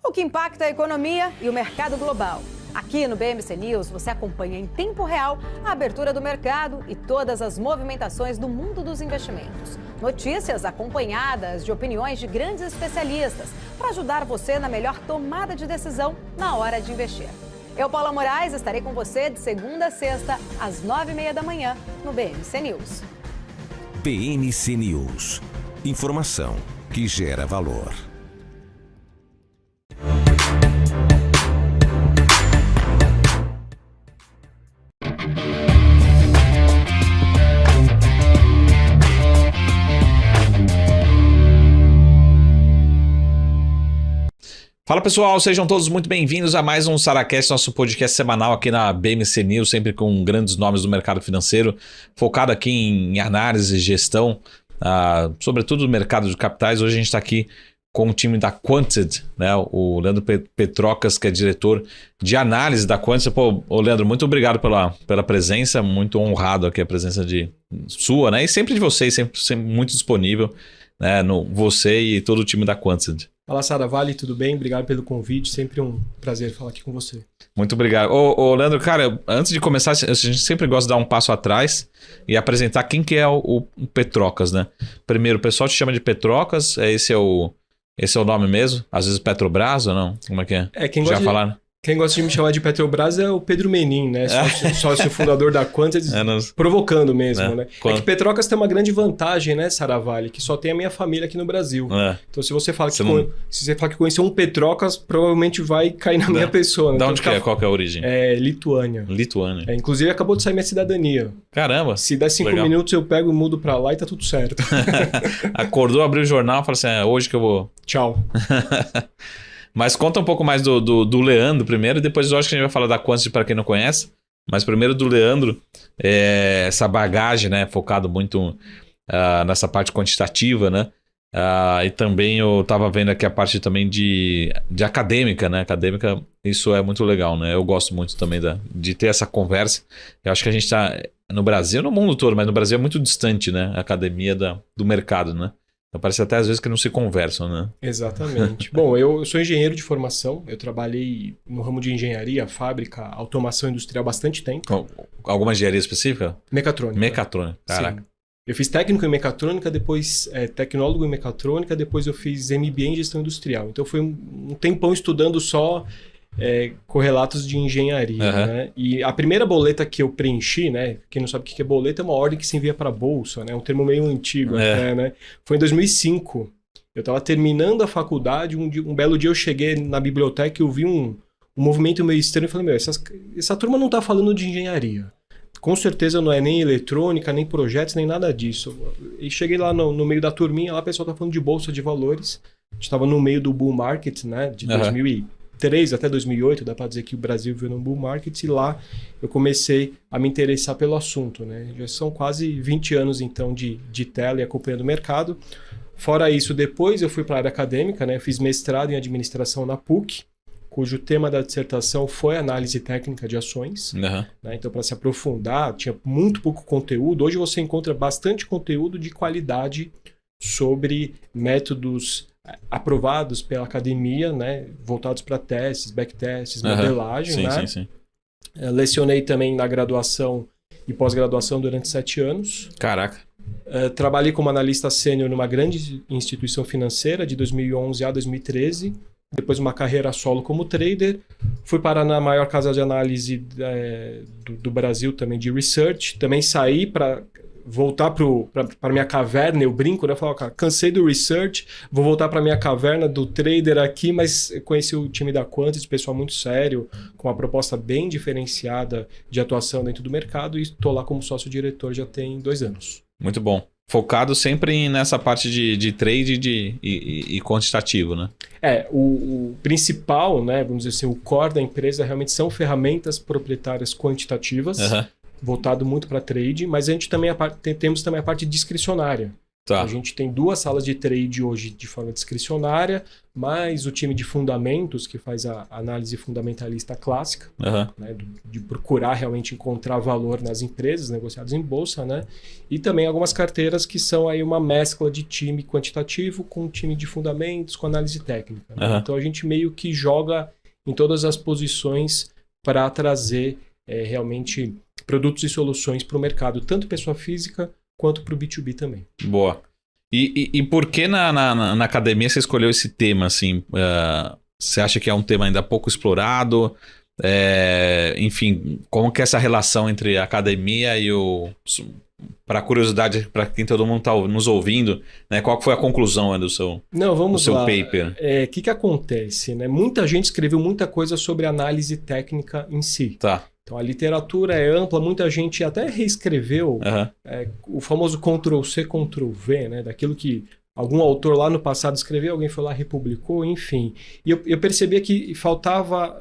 o que impacta a economia e o mercado global. Aqui no BMC News você acompanha em tempo real a abertura do mercado e todas as movimentações do mundo dos investimentos. Notícias acompanhadas de opiniões de grandes especialistas para ajudar você na melhor tomada de decisão na hora de investir. Eu, Paula Moraes, estarei com você de segunda a sexta, às 9h30 da manhã, no BMC News. BMC News. Informação que gera valor. Fala pessoal, sejam todos muito bem-vindos a mais um SaraCast, nosso podcast semanal aqui na BMC News, sempre com grandes nomes do mercado financeiro, focado aqui em análise e gestão, sobretudo do mercado de capitais. Hoje a gente está aqui com o time da Quantitative, né? O Leandro Petrocas, que é diretor de análise da Quantitative. Pô, Leandro, muito obrigado pela presença, muito honrado aqui a presença sua, né? E sempre de vocês, sempre muito disponível, né? Você e todo o time da Quantitative. Fala, Saravali, tudo bem? Obrigado pelo convite, sempre um prazer falar aqui com você. Muito obrigado. Ô Leandro, cara, antes de começar, a gente sempre gosta de dar um passo atrás e apresentar quem que é o Petrocas, né? Primeiro, o pessoal te chama de Petrocas, esse é o nome mesmo? Às vezes Petrobras ou não? Como é que é? Quem gosta de me chamar de Petrobras é o Pedro Menin, né? Sócio fundador da Quantitative, provocando mesmo, né? É que Petrocas tem uma grande vantagem, né, Saravali? Que só tem a minha família aqui no Brasil. Então, se você fala que conheceu um Petrocas, provavelmente vai cair na minha pessoa. Né? Da onde que é? Qual que é a origem? É Lituânia. Inclusive, acabou de sair minha cidadania. Caramba! Se der 5 minutos, eu pego e mudo pra lá e tá tudo certo. Acordou, abriu o jornal e falou assim, hoje que eu vou... Tchau. Mas conta um pouco mais do Leandro primeiro, e depois eu acho que a gente vai falar da Quantitative para quem não conhece. Mas primeiro do Leandro, essa bagagem, né, focado muito nessa parte quantitativa, né? E também eu estava vendo aqui a parte também de acadêmica, né? Acadêmica, isso é muito legal, né? Eu gosto muito também de ter essa conversa. Eu acho que a gente está no Brasil, no mundo todo, mas no Brasil é muito distante, né? A academia do mercado, né? Então, parece até às vezes que não se conversam, né? Exatamente. Bom, eu sou engenheiro de formação, eu trabalhei no ramo de engenharia, fábrica, automação industrial há bastante tempo. Alguma engenharia específica? Mecatrônica. Caraca. Sim. Eu fiz técnico em mecatrônica, depois tecnólogo em mecatrônica, depois eu fiz MBA em gestão industrial. Então foi um tempão estudando só correlatos de engenharia, né? E a primeira boleta que eu preenchi, né? Quem não sabe o que é boleta, é uma ordem que se envia para a bolsa, né? Um termo meio antigo até, né? Foi em 2005. Eu estava terminando a faculdade, um belo dia eu cheguei na biblioteca e eu vi um movimento meio estranho e falei, essa turma não está falando de engenharia. Com certeza não é nem eletrônica, nem projetos, nem nada disso. E cheguei lá no meio da turminha, lá o pessoal tá falando de bolsa de valores. A gente estava no meio do bull market, né? De 2003 até 2008, dá para dizer que o Brasil veio num bull market, e lá eu comecei a me interessar pelo assunto, né? Já são quase 20 anos, então, de tela e acompanhando o mercado. Fora isso, depois eu fui para a área acadêmica, né? Eu fiz mestrado em administração na PUC, cujo tema da dissertação foi análise técnica de ações. Né? Então, para se aprofundar, tinha muito pouco conteúdo. Hoje você encontra bastante conteúdo de qualidade sobre métodos aprovados pela academia, né? Voltados para testes, backtests, modelagem. Sim. Lecionei também na graduação e pós-graduação durante 7 anos. Caraca. Trabalhei como analista sênior numa grande instituição financeira de 2011 a 2013. Depois uma carreira solo como trader. Fui parar na maior casa de análise do Brasil também, de research. Também saí para voltar para minha caverna, eu brinco, né? Falo, cara, cansei do research, vou voltar para minha caverna do trader aqui, mas conheci o time da Quantitative, pessoal muito sério, com uma proposta bem diferenciada de atuação dentro do mercado, e estou lá como sócio-diretor já tem 2 anos. Muito bom. Focado sempre nessa parte de trade e quantitativo, né? O principal, né, vamos dizer assim, o core da empresa realmente são ferramentas proprietárias quantitativas, voltado muito para trade, mas a gente também temos também a parte discricionária. Tá. A gente tem 2 salas de trade hoje de forma discricionária, mais o time de fundamentos, que faz a análise fundamentalista clássica, né, de procurar realmente encontrar valor nas empresas negociadas em bolsa, né? E também algumas carteiras que são aí uma mescla de time quantitativo com time de fundamentos, com análise técnica. Né? Então a gente meio que joga em todas as posições para trazer realmente produtos e soluções para o mercado, tanto pessoa física quanto para o B2B também. Boa. E por que na academia você escolheu esse tema, assim? Você acha que é um tema ainda pouco explorado? Enfim, como que é essa relação entre a academia e para curiosidade, para quem todo mundo está nos ouvindo, né? Qual foi a conclusão do seu, paper? O que acontece? Né? Muita gente escreveu muita coisa sobre análise técnica em si. Tá. Então a literatura é ampla, muita gente até reescreveu o famoso Ctrl-C, Ctrl-V, né? Daquilo que algum autor lá no passado escreveu, alguém foi lá, republicou, enfim. E eu percebia que faltava,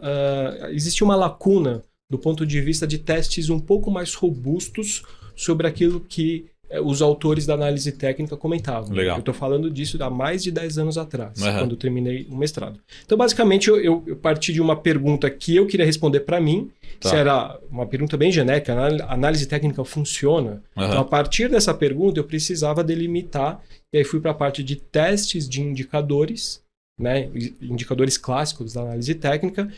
existia uma lacuna do ponto de vista de testes um pouco mais robustos sobre aquilo que os autores da análise técnica comentavam. Legal. Eu estou falando disso há mais de 10 anos atrás, quando eu terminei o mestrado. Então, basicamente, eu parti de uma pergunta que eu queria responder para mim, se era uma pergunta bem genérica, a análise técnica funciona? Então, a partir dessa pergunta, eu precisava delimitar, e aí fui para a parte de testes de indicadores, né, indicadores clássicos da análise técnica,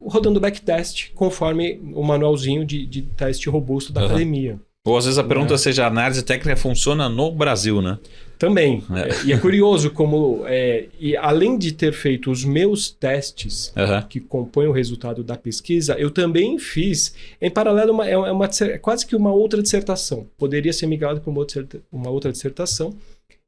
rodando backtest, conforme o manualzinho de teste robusto da academia. Ou às vezes a pergunta seja, a análise técnica funciona no Brasil, né? Também. E é curioso como, e além de ter feito os meus testes que compõem o resultado da pesquisa, eu também fiz, em paralelo, quase que uma outra dissertação. Poderia ser migrado para uma outra dissertação,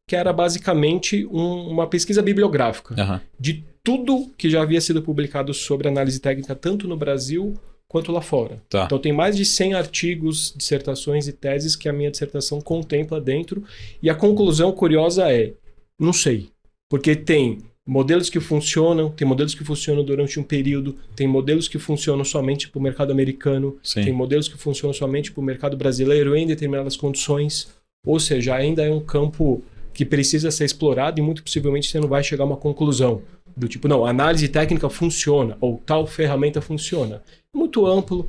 que era basicamente uma pesquisa bibliográfica de tudo que já havia sido publicado sobre análise técnica, tanto no Brasil quanto lá fora. Tá. Então tem mais de 100 artigos, dissertações e teses que a minha dissertação contempla dentro. E a conclusão curiosa não sei. Porque tem modelos que funcionam, tem modelos que funcionam durante um período, tem modelos que funcionam somente para o mercado americano, tem modelos que funcionam somente para o mercado brasileiro em determinadas condições. Ou seja, ainda é um campo que precisa ser explorado e muito possivelmente você não vai chegar a uma conclusão. Do tipo, não, a análise técnica funciona, ou tal ferramenta funciona. É muito amplo,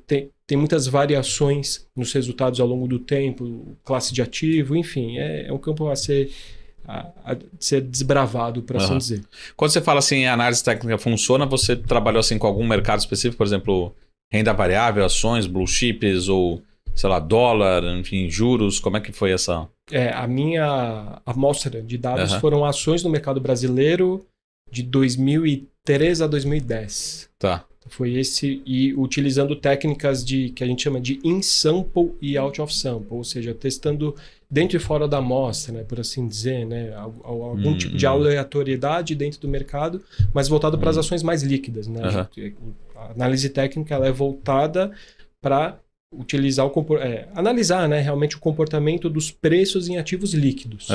tem muitas variações nos resultados ao longo do tempo, classe de ativo, enfim, é um campo a ser desbravado, por assim dizer. Quando você fala assim, a análise técnica funciona, você trabalhou assim com algum mercado específico, por exemplo, renda variável, ações, blue chips, ou, sei lá, dólar, enfim, juros, como é que foi essa? A minha amostra de dados foram ações no mercado brasileiro, de 2003 a 2010. Tá. Foi esse, e utilizando técnicas que a gente chama de in-sample e out-of-sample, ou seja, testando dentro e fora da amostra, né, por assim dizer, né, algum tipo de aleatoriedade dentro do mercado, mas voltado para as ações mais líquidas. Né? A análise técnica ela é voltada para utilizar analisar, né, realmente o comportamento dos preços em ativos líquidos.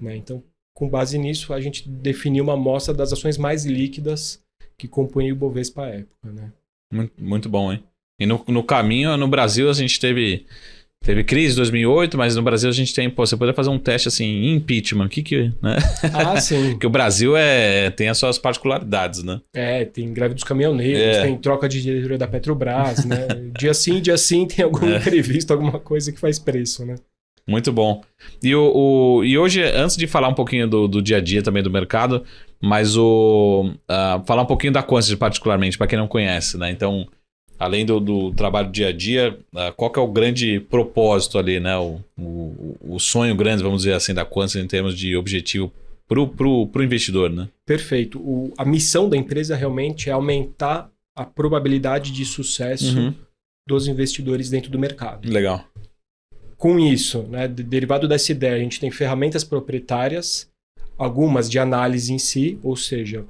Né? Então, com base nisso, a gente definiu uma amostra das ações mais líquidas que compõem o Bovespa à época, né? Muito bom, hein? E no caminho, no Brasil, a gente teve crise em 2008, mas no Brasil a gente tem... você poderia fazer um teste assim, impeachment, né? Sim. Porque o Brasil tem as suas particularidades, né? Tem greve dos caminhoneiros, tem troca de diretoria da Petrobras, né? Dia sim, tem algum imprevisto, alguma coisa que faz preço, né? Muito bom. E hoje, antes de falar um pouquinho do dia a dia também do mercado, mas falar um pouquinho da Quantity particularmente, para quem não conhece, né? Então, além do trabalho dia a dia, qual que é o grande propósito ali, né? O sonho grande, vamos dizer assim, da Quantity em termos de objetivo pro investidor, né? Perfeito. A missão da empresa realmente é aumentar a probabilidade de sucesso dos investidores dentro do mercado. Legal. Com isso, né, derivado dessa ideia, a gente tem ferramentas proprietárias, algumas de análise em si, ou seja,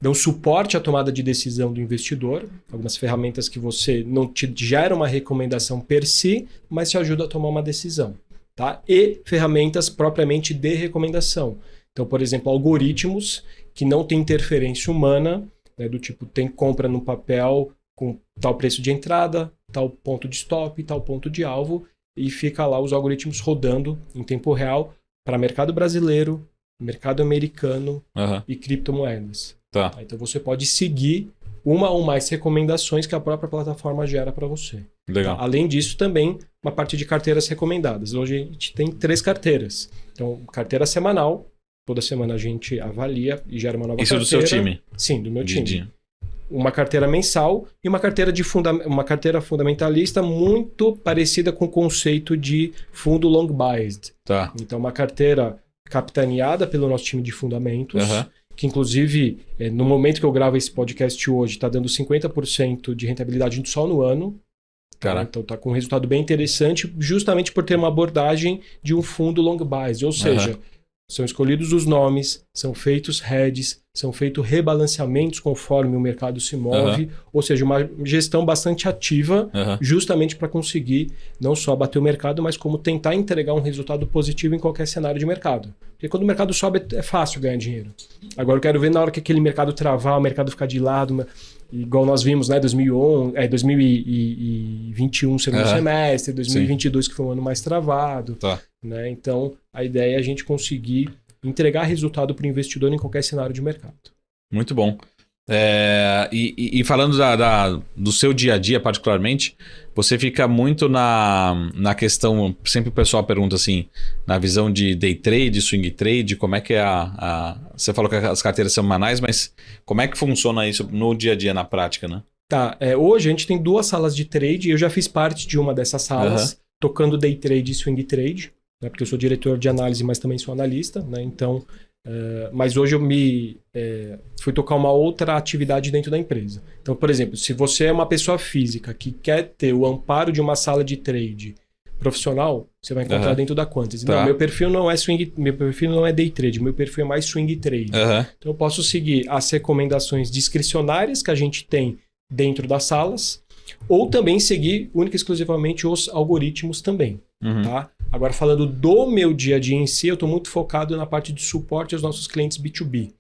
dão suporte à tomada de decisão do investidor, algumas ferramentas que você não te gera uma recomendação per si, mas te ajuda a tomar uma decisão. Tá? E ferramentas propriamente de recomendação. Então, por exemplo, algoritmos que não têm interferência humana, né, do tipo, tem compra no papel com tal preço de entrada, tal ponto de stop, tal ponto de alvo, e fica lá os algoritmos rodando em tempo real para mercado brasileiro, mercado americano Aham. e criptomoedas. Tá. Então você pode seguir uma ou mais recomendações que a própria plataforma gera para você. Legal. Além disso, também uma parte de carteiras recomendadas. Hoje a gente tem 3 carteiras. Então, carteira semanal, toda semana a gente avalia e gera uma nova Isso carteira. do seu time? Sim, do meu time. De- Uma carteira mensal e uma carteira, uma carteira fundamentalista muito parecida com o conceito de fundo long biased. Tá. Então, uma carteira capitaneada pelo nosso time de fundamentos, Aham. que inclusive, no momento que eu gravo esse podcast hoje, está dando 50% de rentabilidade só no ano. Caraca. Então está com um resultado bem interessante, justamente por ter uma abordagem de um fundo long biased, ou seja, são escolhidos os nomes, são feitos hedges, são feitos rebalanceamentos conforme o mercado se move, ou seja, uma gestão bastante ativa, Aham. justamente para conseguir não só bater o mercado, mas como tentar entregar um resultado positivo em qualquer cenário de mercado. Porque quando o mercado sobe é fácil ganhar dinheiro. Agora eu quero ver na hora que aquele mercado travar, o mercado ficar de lado, igual nós vimos, né, 2021, segundo semestre, 2022 que foi um ano mais travado. Tá. Né? Então, a ideia é a gente conseguir entregar resultado para o investidor em qualquer cenário de mercado. Muito bom. E falando do seu dia a dia particularmente, você fica muito na questão, sempre o pessoal pergunta assim, na visão de day trade, swing trade, como é que é você falou que as carteiras são semanais, mas como é que funciona isso no dia a dia, na prática, né? Tá, hoje a gente tem 2 salas de trade, eu já fiz parte de uma dessas salas, tocando day trade e swing trade, né, porque eu sou diretor de análise, mas também sou analista, né, então... mas hoje eu fui tocar uma outra atividade dentro da empresa. Então, por exemplo, se você é uma pessoa física que quer ter o amparo de uma sala de trade profissional, você vai encontrar dentro da Quantity. Tá. Não, meu perfil não é day trade, meu perfil é mais swing trade. Então eu posso seguir as recomendações discricionárias que a gente tem dentro das salas, ou também seguir única e exclusivamente os algoritmos também. Tá? Agora, falando do meu dia a dia em si, eu estou muito focado na parte de suporte aos nossos clientes B2B,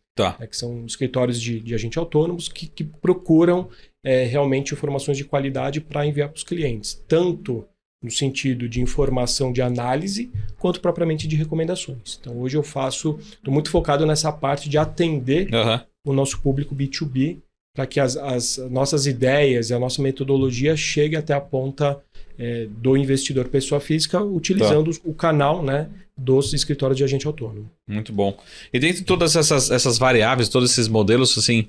que são escritórios de agentes autônomos que procuram realmente informações de qualidade para enviar para os clientes, tanto no sentido de informação de análise, quanto propriamente de recomendações. Então, hoje eu estou muito focado nessa parte de atender o nosso público B2B, para que as nossas ideias e a nossa metodologia chegue até a ponta do investidor pessoa física, utilizando o canal, né, dos escritórios de agente autônomo. Muito bom. E dentro de todas essas variáveis, todos esses modelos, assim,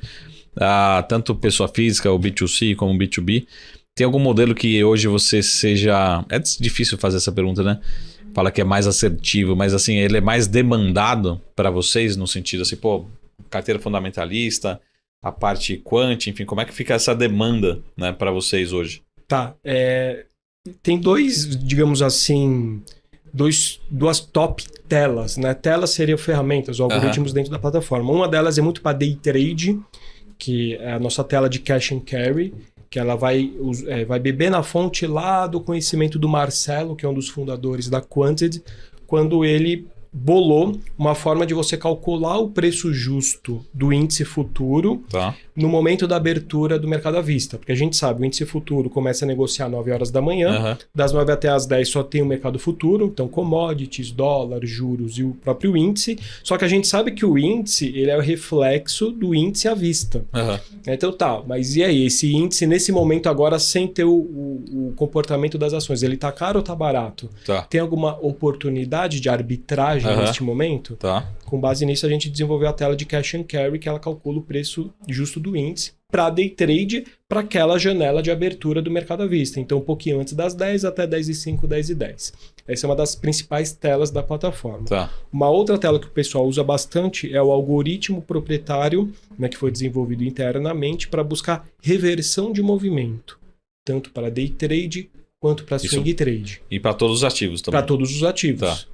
tanto pessoa física, o B2C como o B2B, tem algum modelo que hoje você seja... É difícil fazer essa pergunta, né? Fala que é mais assertivo, mas assim, ele é mais demandado para vocês, no sentido assim, carteira fundamentalista, a parte quant, enfim, como é que fica essa demanda, né, para vocês hoje? Tá, tem digamos assim, duas top telas, né? Telas seriam ferramentas, ou algoritmos dentro da plataforma. Uma delas é muito para day trade, que é a nossa tela de cash and carry, que ela vai beber na fonte lá do conhecimento do Marcelo, que é um dos fundadores da Quantity, quando ele bolou uma forma de você calcular o preço justo do índice futuro no momento da abertura do mercado à vista. Porque a gente sabe, o índice futuro começa a negociar às 9 horas da manhã, das 9 até as 10 só tem o mercado futuro, então commodities, dólar, juros e o próprio índice. Só que a gente sabe que o índice ele é o reflexo do índice à vista. Então mas e aí? Esse índice, nesse momento agora, sem ter o comportamento das ações, ele tá caro ou tá barato? Tem alguma oportunidade de arbitragem neste momento? Com base nisso, a gente desenvolveu a tela de Cash and Carry, que ela calcula o preço justo do índice para day trade, para aquela janela de abertura do mercado à vista. Então, um pouquinho antes das 10 até 10h05, 10h10. Essa é uma das principais telas da plataforma. Uma outra tela que o pessoal usa bastante é o algoritmo proprietário, né, que foi desenvolvido internamente para buscar reversão de movimento, tanto para day trade quanto para swing trade. E para todos os ativos também? Para todos os ativos.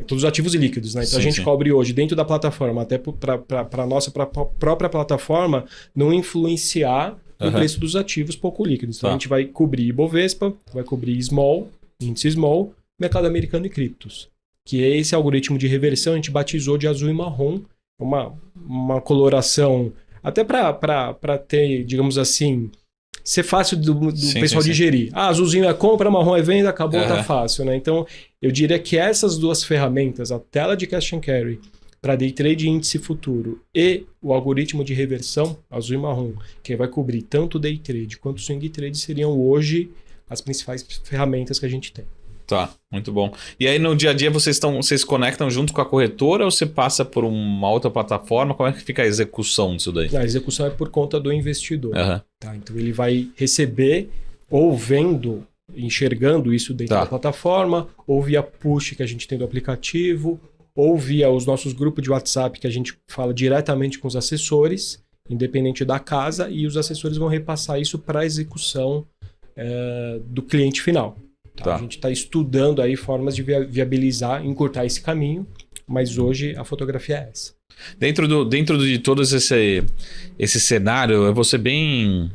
Todos os ativos e líquidos, né? Então a gente cobre hoje dentro da plataforma, até para a nossa própria plataforma, não influenciar no preço dos ativos pouco líquidos. Então a gente vai cobrir Ibovespa, vai cobrir Small, índice Small, mercado americano e criptos. Que é esse algoritmo de reversão, a gente batizou de azul e marrom, uma coloração, até para ter, digamos assim, ser fácil do Sim, pessoal sim, sim. digerir. Azulzinho é compra, marrom é venda, acabou, tá fácil, né? Então, eu diria que essas duas ferramentas, a tela de cash and carry para day trade e índice futuro e o algoritmo de reversão, azul e marrom, que vai cobrir tanto day trade quanto swing trade, seriam hoje as principais ferramentas que a gente tem. Tá, muito bom. E aí no dia a dia vocês conectam junto com a corretora ou você passa por uma outra plataforma? Como é que fica a execução disso daí? A execução é por conta do investidor. Uhum. Tá? Então ele vai receber ou vendo, enxergando isso dentro da plataforma, ou via push que a gente tem do aplicativo, ou via os nossos grupos de WhatsApp que a gente fala diretamente com os assessores, independente da casa, e os assessores vão repassar isso para a execução do cliente final. Tá? A gente está estudando aí formas de viabilizar, encurtar esse caminho, mas hoje a fotografia é essa. Dentro de todo esse cenário, eu vou ser bem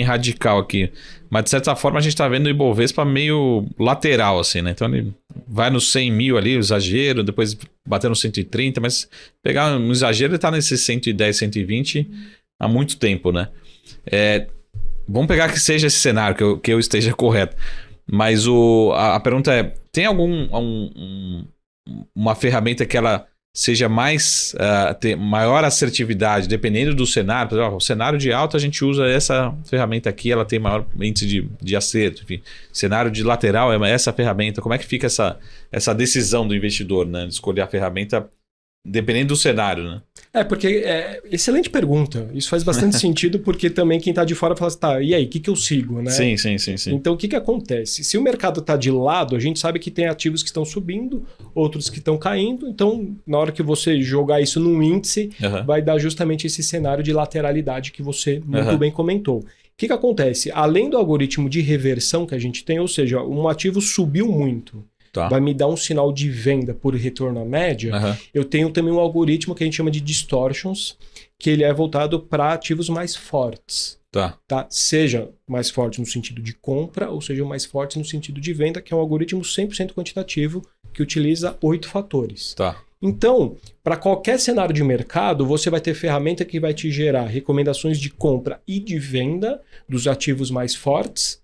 radical aqui, mas de certa forma a gente está vendo o Ibovespa meio lateral, assim, né? Então ele vai nos 100 mil ali, o exagero, depois bater no 130, mas pegar um exagero, ele está nesse 110, 120 há muito tempo, né? Vamos pegar que seja esse cenário, que eu esteja correto. Mas a pergunta é, tem uma ferramenta que ela seja mais, ter maior assertividade, dependendo do cenário? Por exemplo, o cenário de alta a gente usa essa ferramenta aqui, ela tem maior índice de acerto. Enfim, cenário de lateral é essa ferramenta. Como é que fica essa decisão do investidor, né, de escolher a ferramenta dependendo do cenário, né? Porque excelente pergunta. Isso faz bastante sentido, porque também quem está de fora fala assim, tá, e aí, o que eu sigo, né? Sim. Então, o que acontece? Se o mercado está de lado, a gente sabe que tem ativos que estão subindo, outros que estão caindo. Então, na hora que você jogar isso num índice, vai dar justamente esse cenário de lateralidade que você muito bem comentou. O que acontece? Além do algoritmo de reversão que a gente tem, ou seja, um ativo subiu muito, vai me dar um sinal de venda por retorno à média, eu tenho também um algoritmo que a gente chama de distortions, que ele é voltado para ativos mais fortes. Tá? Seja mais forte no sentido de compra, ou seja mais forte no sentido de venda, que é um algoritmo 100% quantitativo que utiliza 8 fatores. Então, para qualquer cenário de mercado, você vai ter ferramenta que vai te gerar recomendações de compra e de venda dos ativos mais fortes,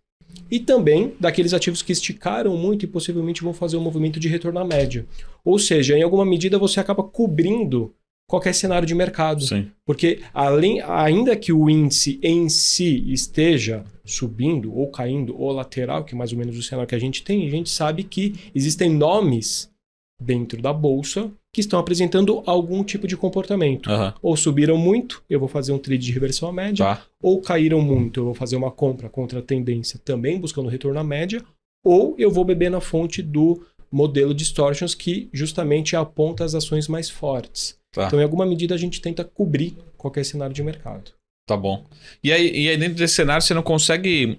e também daqueles ativos que esticaram muito e possivelmente vão fazer um movimento de retorno à média. Ou seja, em alguma medida você acaba cobrindo qualquer cenário de mercado. Sim. Porque ainda que o índice em si esteja subindo ou caindo ou lateral, que é mais ou menos o cenário que a gente tem, a gente sabe que existem nomes dentro da bolsa que estão apresentando algum tipo de comportamento. Ou subiram muito, eu vou fazer um trade de reversão à média, ou caíram muito, eu vou fazer uma compra contra a tendência também buscando retorno à média, ou eu vou beber na fonte do modelo distortions que justamente aponta as ações mais fortes. Então, em alguma medida, a gente tenta cobrir qualquer cenário de mercado. Tá bom. E aí dentro desse cenário, você não consegue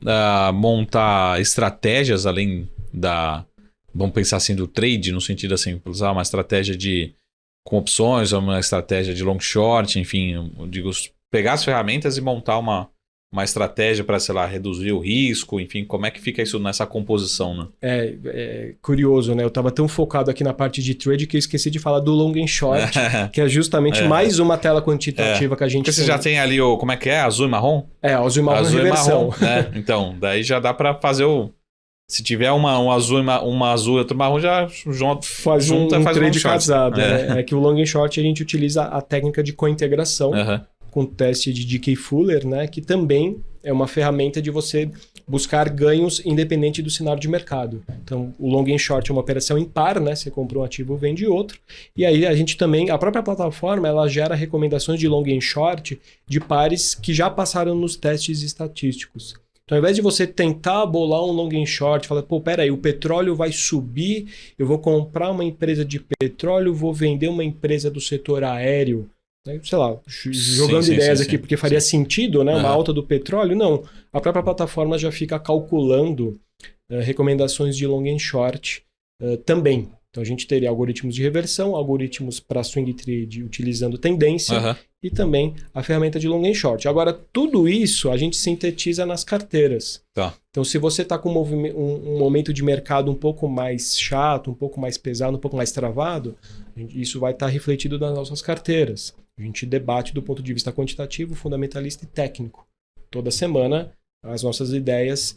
montar estratégias além da... Vamos pensar assim, do trade, no sentido assim, usar uma estratégia com opções, uma estratégia de long short, enfim, eu digo, pegar as ferramentas e montar uma estratégia para, sei lá, reduzir o risco, enfim, como é que fica isso nessa composição, né? É curioso, né? Eu estava tão focado aqui na parte de trade que eu esqueci de falar do long and short, que é justamente mais uma tela quantitativa que a gente... Porque você já tem ali como é que é? Azul e marrom? Azul e marrom é reversão. Né? Então, daí já dá para fazer se tiver uma azul e outro marrom, já faz um trade casado. Né? É que o long and short a gente utiliza a técnica de cointegração com teste de Dickey Fuller, né? Que também é uma ferramenta de você buscar ganhos independente do cenário de mercado. Então, o long and short é uma operação impar, né? Você compra um ativo, vende outro. E aí a gente também, a própria plataforma, ela gera recomendações de long and short de pares que já passaram nos testes estatísticos. Então, ao invés de você tentar bolar um long and short, falar, peraí, o petróleo vai subir, eu vou comprar uma empresa de petróleo, vou vender uma empresa do setor aéreo, né? Sei lá, jogando ideias aqui, porque faria sentido, né? Uma alta do petróleo. Não, a própria plataforma já fica calculando recomendações de long and short também. Então, a gente teria algoritmos de reversão, algoritmos para swing trade utilizando tendência e também a ferramenta de long and short. Agora, tudo isso a gente sintetiza nas carteiras. Então, se você está com um momento de mercado um pouco mais chato, um pouco mais pesado, um pouco mais travado, isso vai estar refletido nas nossas carteiras. A gente debate do ponto de vista quantitativo, fundamentalista e técnico. Toda semana as nossas ideias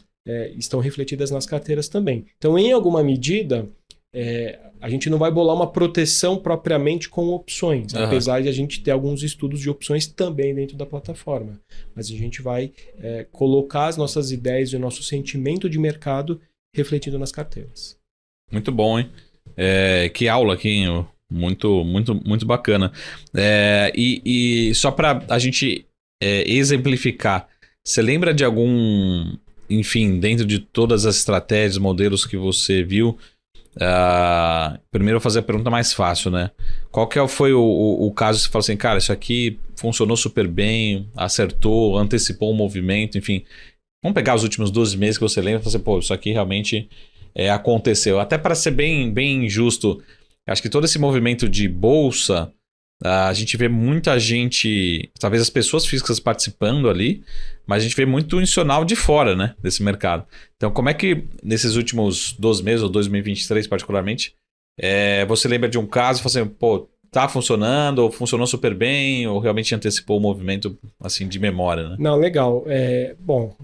estão refletidas nas carteiras também. Então, em alguma medida, a gente não vai bolar uma proteção propriamente com opções, apesar de a gente ter alguns estudos de opções também dentro da plataforma. Mas a gente vai colocar as nossas ideias e o nosso sentimento de mercado refletido nas carteiras. Muito bom, hein? Que aula aqui, hein? Muito, muito, muito bacana. E só para a gente exemplificar, você lembra de algum, enfim, dentro de todas as estratégias, modelos que você viu, primeiro eu vou fazer a pergunta mais fácil, né? Qual que foi o caso que você falou assim, cara, isso aqui funcionou super bem, acertou, antecipou o movimento, enfim. Vamos pegar os últimos 12 meses que você lembra e falar assim, pô, isso aqui realmente aconteceu. Até para ser bem justo, acho que todo esse movimento de bolsa, a gente vê muita gente, talvez as pessoas físicas participando ali, mas a gente vê muito institucional de fora, né, desse mercado. Então, como é que nesses últimos 12 meses, ou 2023 particularmente, você lembra de um caso e fala assim, pô, tá funcionando, ou funcionou super bem, ou realmente antecipou o movimento assim de memória, né? Não, legal. Bom,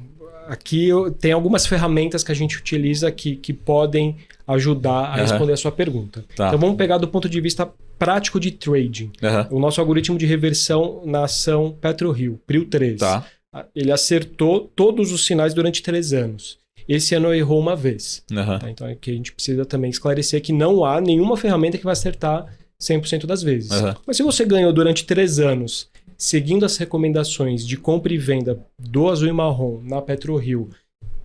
aqui tem algumas ferramentas que a gente utiliza que podem ajudar a responder a sua pergunta. Tá. Então vamos pegar do ponto de vista prático de trading. O nosso algoritmo de reversão na ação PetroRio, PRIO13. Tá. Ele acertou todos os sinais durante 3 anos. Esse ano errou uma vez. Tá? Então aqui a gente precisa também esclarecer que não há nenhuma ferramenta que vai acertar 100% das vezes. Mas se você ganhou durante 3 anos, seguindo as recomendações de compra e venda do azul e marrom na PetroRio,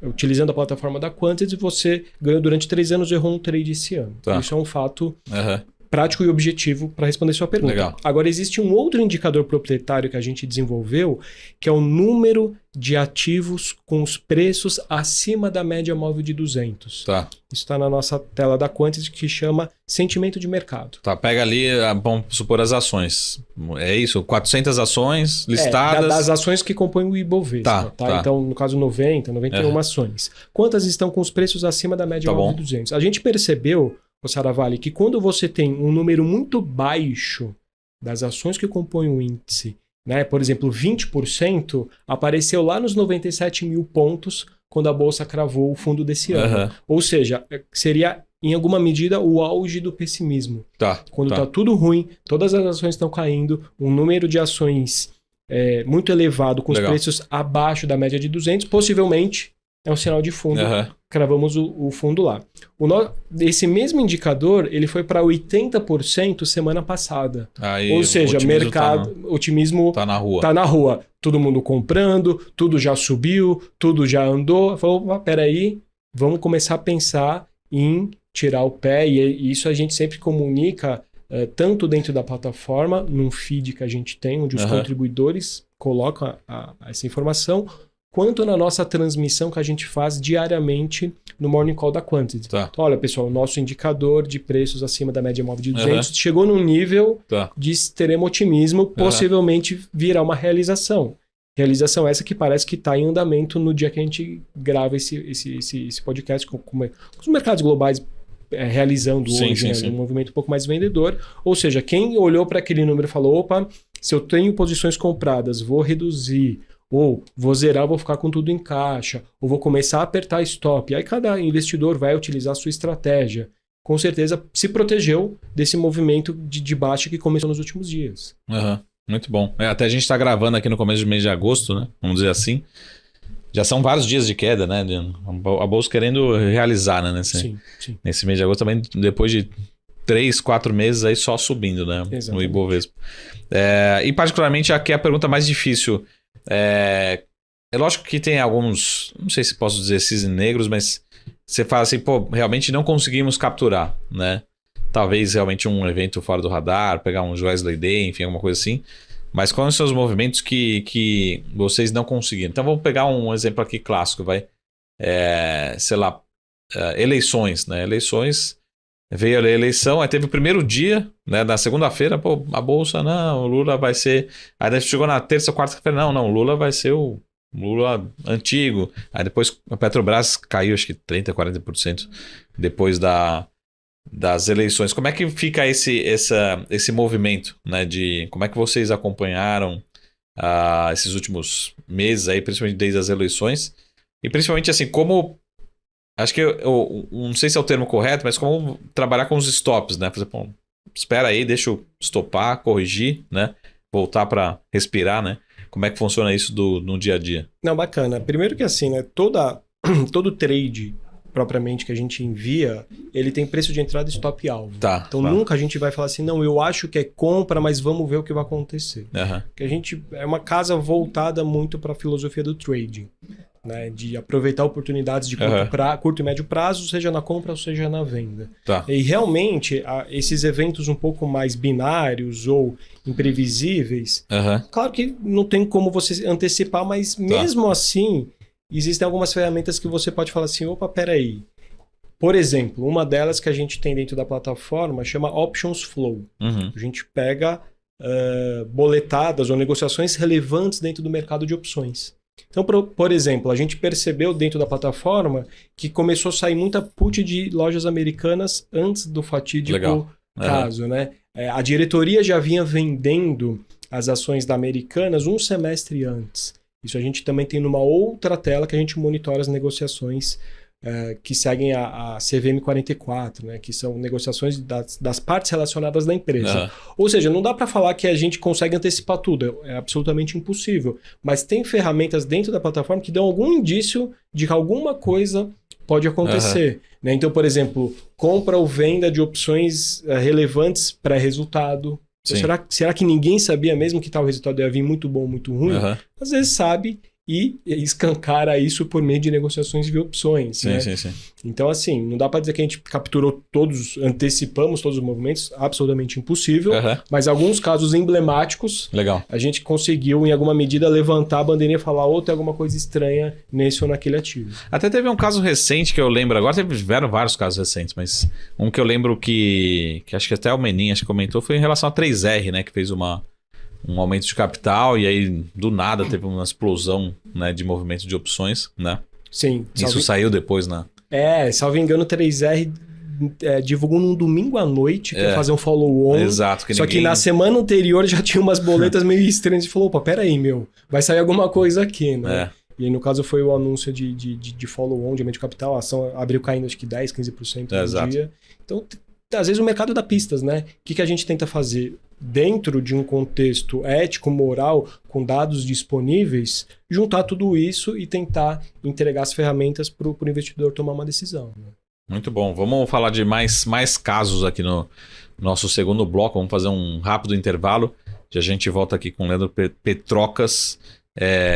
utilizando a plataforma da Quantity, você ganhou durante 3 anos e errou um trade esse ano. Tá. Isso é um fato prático e objetivo para responder sua pergunta. Legal. Agora, existe um outro indicador proprietário que a gente desenvolveu, que é o número de ativos com os preços acima da média móvel de 200. Tá. Isso está na nossa tela da Quantity, que chama sentimento de mercado. Tá, pega ali, vamos supor as ações. É isso? 400 ações listadas? Das ações que compõem o Ibovespa. Tá? Então, no caso, 91 ações. Quantas estão com os preços acima da média móvel de 200? A gente percebeu, Saravalli, que quando você tem um número muito baixo das ações que compõem o índice, né, por exemplo, 20%, apareceu lá nos 97 mil pontos quando a Bolsa cravou o fundo desse ano. Ou seja, seria, em alguma medida, o auge do pessimismo. Quando está tudo ruim, todas as ações estão caindo, um número de ações muito elevado, com os preços abaixo da média de 200, possivelmente é um sinal de fundo. Cravamos o fundo lá. Esse mesmo indicador, ele foi para 80% semana passada. Ou seja, otimismo tá na rua. Tá na rua. Todo mundo comprando, tudo já subiu, tudo já andou. Falou, peraí, vamos começar a pensar em tirar o pé. E isso a gente sempre comunica, tanto dentro da plataforma, num feed que a gente tem, onde os contribuidores colocam essa informação, quanto na nossa transmissão que a gente faz diariamente no Morning Call da Quantity. Então, olha, pessoal, o nosso indicador de preços acima da média móvel de 200 chegou num nível de extremo otimismo, possivelmente virá uma realização. Realização essa que parece que está em andamento no dia que a gente grava esse podcast, com os mercados globais realizando hoje, um movimento um pouco mais vendedor. Ou seja, quem olhou para aquele número e falou, opa, se eu tenho posições compradas, vou reduzir, ou vou zerar, vou ficar com tudo em caixa, ou vou começar a apertar stop. E aí cada investidor vai utilizar a sua estratégia. Com certeza se protegeu desse movimento de baixa que começou nos últimos dias. Muito bom. Até a gente está gravando aqui no começo do mês de agosto, né? Vamos dizer assim. Já são vários dias de queda, né? A Bolsa querendo realizar, né? Nesse mês de agosto também, depois de 3, 4 meses aí só subindo, né? Exatamente. No Ibovespa. E particularmente aqui é a pergunta mais difícil. É lógico que tem alguns, não sei se posso dizer cisnes negros, mas você fala assim, pô, realmente não conseguimos capturar, né? Talvez realmente um evento fora do radar, pegar um Wesley Day, enfim, alguma coisa assim. Mas quais são os movimentos que vocês não conseguiram? Então vamos pegar um exemplo aqui clássico, sei lá, eleições, né? Eleições, veio a eleição, aí teve o primeiro dia, né? Na segunda-feira, pô, a Bolsa, não, o Lula vai ser... Aí chegou na terça, quarta-feira, não, o Lula vai ser o Lula antigo. Aí depois a Petrobras caiu, acho que 30%, 40% depois das eleições. Como é que fica esse movimento, né? Como é que vocês acompanharam esses últimos meses aí, principalmente desde as eleições? E principalmente assim, como... Acho que eu não sei se é o termo correto, mas como trabalhar com os stops, né? Fazer, pô, espera aí, deixa eu stopar, corrigir, né? Voltar para respirar, né? Como é que funciona isso no dia a dia? Não, bacana. Primeiro que assim, né? Todo trade propriamente que a gente envia, ele tem preço de entrada e stop alvo. Tá, então nunca a gente vai falar assim, não, eu acho que é compra, mas vamos ver o que vai acontecer. Porque a gente é uma casa voltada muito para a filosofia do trading, né? De aproveitar oportunidades de curto e médio prazo, seja na compra ou seja na venda. Tá. E realmente, esses eventos um pouco mais binários ou imprevisíveis, claro que não tem como você antecipar, mas mesmo assim, existem algumas ferramentas que você pode falar assim, opa, peraí. Por exemplo, uma delas que a gente tem dentro da plataforma chama Options Flow. A gente pega boletadas ou negociações relevantes dentro do mercado de opções. Então, por exemplo, a gente percebeu dentro da plataforma que começou a sair muita put de lojas americanas antes do fatídico caso, né? A diretoria já vinha vendendo as ações da Americanas um semestre antes. Isso a gente também tem numa outra tela que a gente monitora as negociações que seguem a CVM 44, né? Que são negociações das partes relacionadas da empresa. Ou seja, não dá para falar que a gente consegue antecipar tudo, é absolutamente impossível. Mas tem ferramentas dentro da plataforma que dão algum indício de que alguma coisa pode acontecer. Né? Então, por exemplo, compra ou venda de opções relevantes pré-resultado. Então, será que ninguém sabia mesmo que tal resultado ia vir muito bom, muito ruim? Às vezes sabe e escancara isso por meio de negociações de opções. Sim, né? sim. Então, assim, não dá para dizer que a gente capturou antecipamos todos os movimentos, absolutamente impossível, mas alguns casos emblemáticos, a gente conseguiu, em alguma medida, levantar a bandeirinha e falar, tem alguma coisa estranha nesse ou naquele ativo. Até teve um caso recente que eu lembro, agora tiveram vários casos recentes, mas um que eu lembro que acho que até o Menin comentou foi em relação a 3R, né, que fez um aumento de capital e aí do nada teve uma explosão, né, de movimento de opções, né? Sim. Isso saiu depois, né? Salvo engano, o 3R divulgou num domingo à noite que ia fazer um follow-on. Exato. Que na semana anterior já tinha umas boletas meio estranhas e falou, opa, peraí, vai sair alguma coisa aqui, né? E aí, no caso, foi o anúncio de follow-on, de aumento de capital. A ação abriu caindo, acho que 10%, 15% no dia. Então, às vezes o mercado dá pistas, né? O que a gente tenta fazer? Dentro de um contexto ético, moral, com dados disponíveis, juntar tudo isso e tentar entregar as ferramentas para o investidor tomar uma decisão. Né? Muito bom. Vamos falar de mais casos aqui no nosso segundo bloco. Vamos fazer um rápido intervalo. Já a gente volta aqui com o Leandro Petrocas,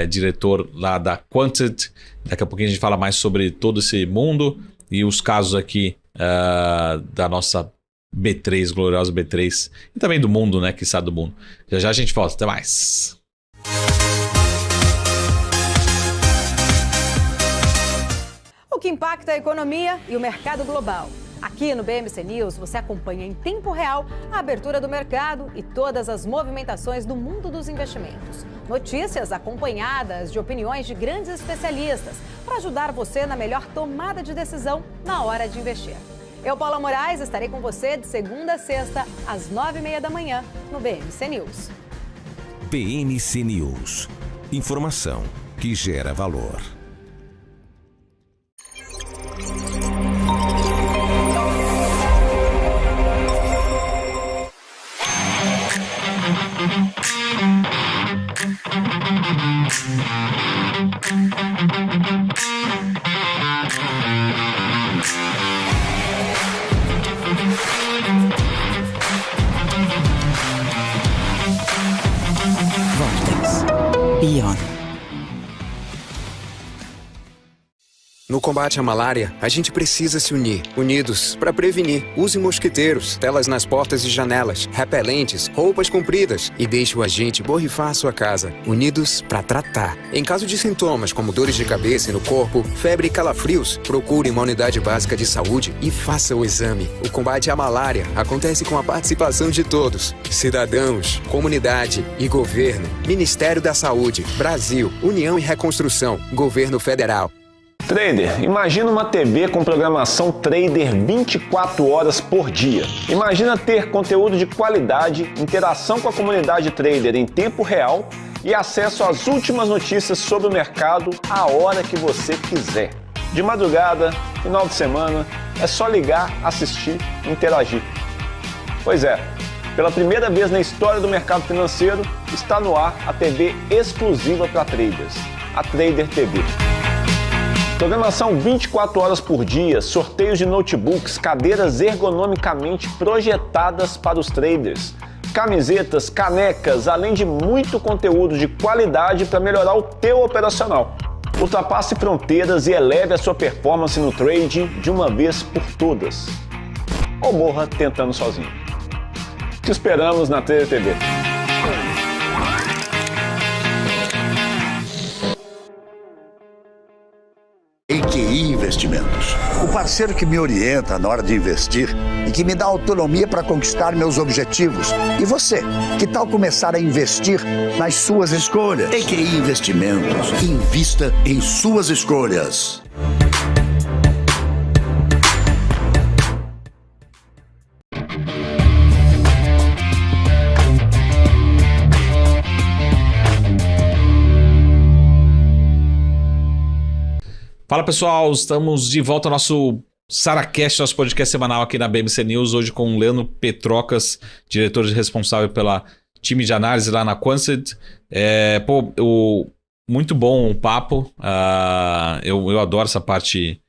diretor lá da Quanted. Daqui a pouquinho a gente fala mais sobre todo esse mundo e os casos aqui da nossa B3, gloriosa B3, e também do mundo, né? Que sabe do mundo. Já a gente volta. Até mais. O que impacta a economia e o mercado global. Aqui no BMC News você acompanha em tempo real a abertura do mercado e todas as movimentações do mundo dos investimentos. Notícias acompanhadas de opiniões de grandes especialistas para ajudar você na melhor tomada de decisão na hora de investir. Eu, Paula Moraes, estarei com você de segunda a sexta, às 9h30 da manhã, no BMC News. BMC News. Informação que gera valor. Beyond. No combate à malária, a gente precisa se unir. Unidos para prevenir. Use mosquiteiros, telas nas portas e janelas, repelentes, roupas compridas e deixe o agente borrifar a sua casa. Unidos para tratar. Em caso de sintomas como dores de cabeça e no corpo, febre e calafrios, procure uma unidade básica de saúde e faça o exame. O combate à malária acontece com a participação de todos. Cidadãos, comunidade e governo. Ministério da Saúde, Brasil, União e Reconstrução, Governo Federal. Trader, imagina uma TV com programação trader 24 horas por dia. Imagina ter conteúdo de qualidade, interação com a comunidade trader em tempo real e acesso às últimas notícias sobre o mercado a hora que você quiser. De madrugada, final de semana, é só ligar, assistir e interagir. Pois é, pela primeira vez na história do mercado financeiro, está no ar a TV exclusiva para traders, a Trader TV. Programação 24 horas por dia, sorteios de notebooks, cadeiras ergonomicamente projetadas para os traders, camisetas, canecas, além de muito conteúdo de qualidade para melhorar o teu operacional. Ultrapasse fronteiras e eleve a sua performance no trade de uma vez por todas. Ou morra tentando sozinho. Te esperamos na Trader TV. EQI Investimentos, o parceiro que me orienta na hora de investir e que me dá autonomia para conquistar meus objetivos. E você, que tal começar a investir nas suas escolhas? EQI Investimentos, invista em suas escolhas. Fala pessoal, estamos de volta ao nosso SaraCast, nosso podcast semanal aqui na BMC News, hoje com o Leandro Petrocas, diretor responsável pela time de análise lá na Quantsid. Muito bom o papo, eu adoro essa parte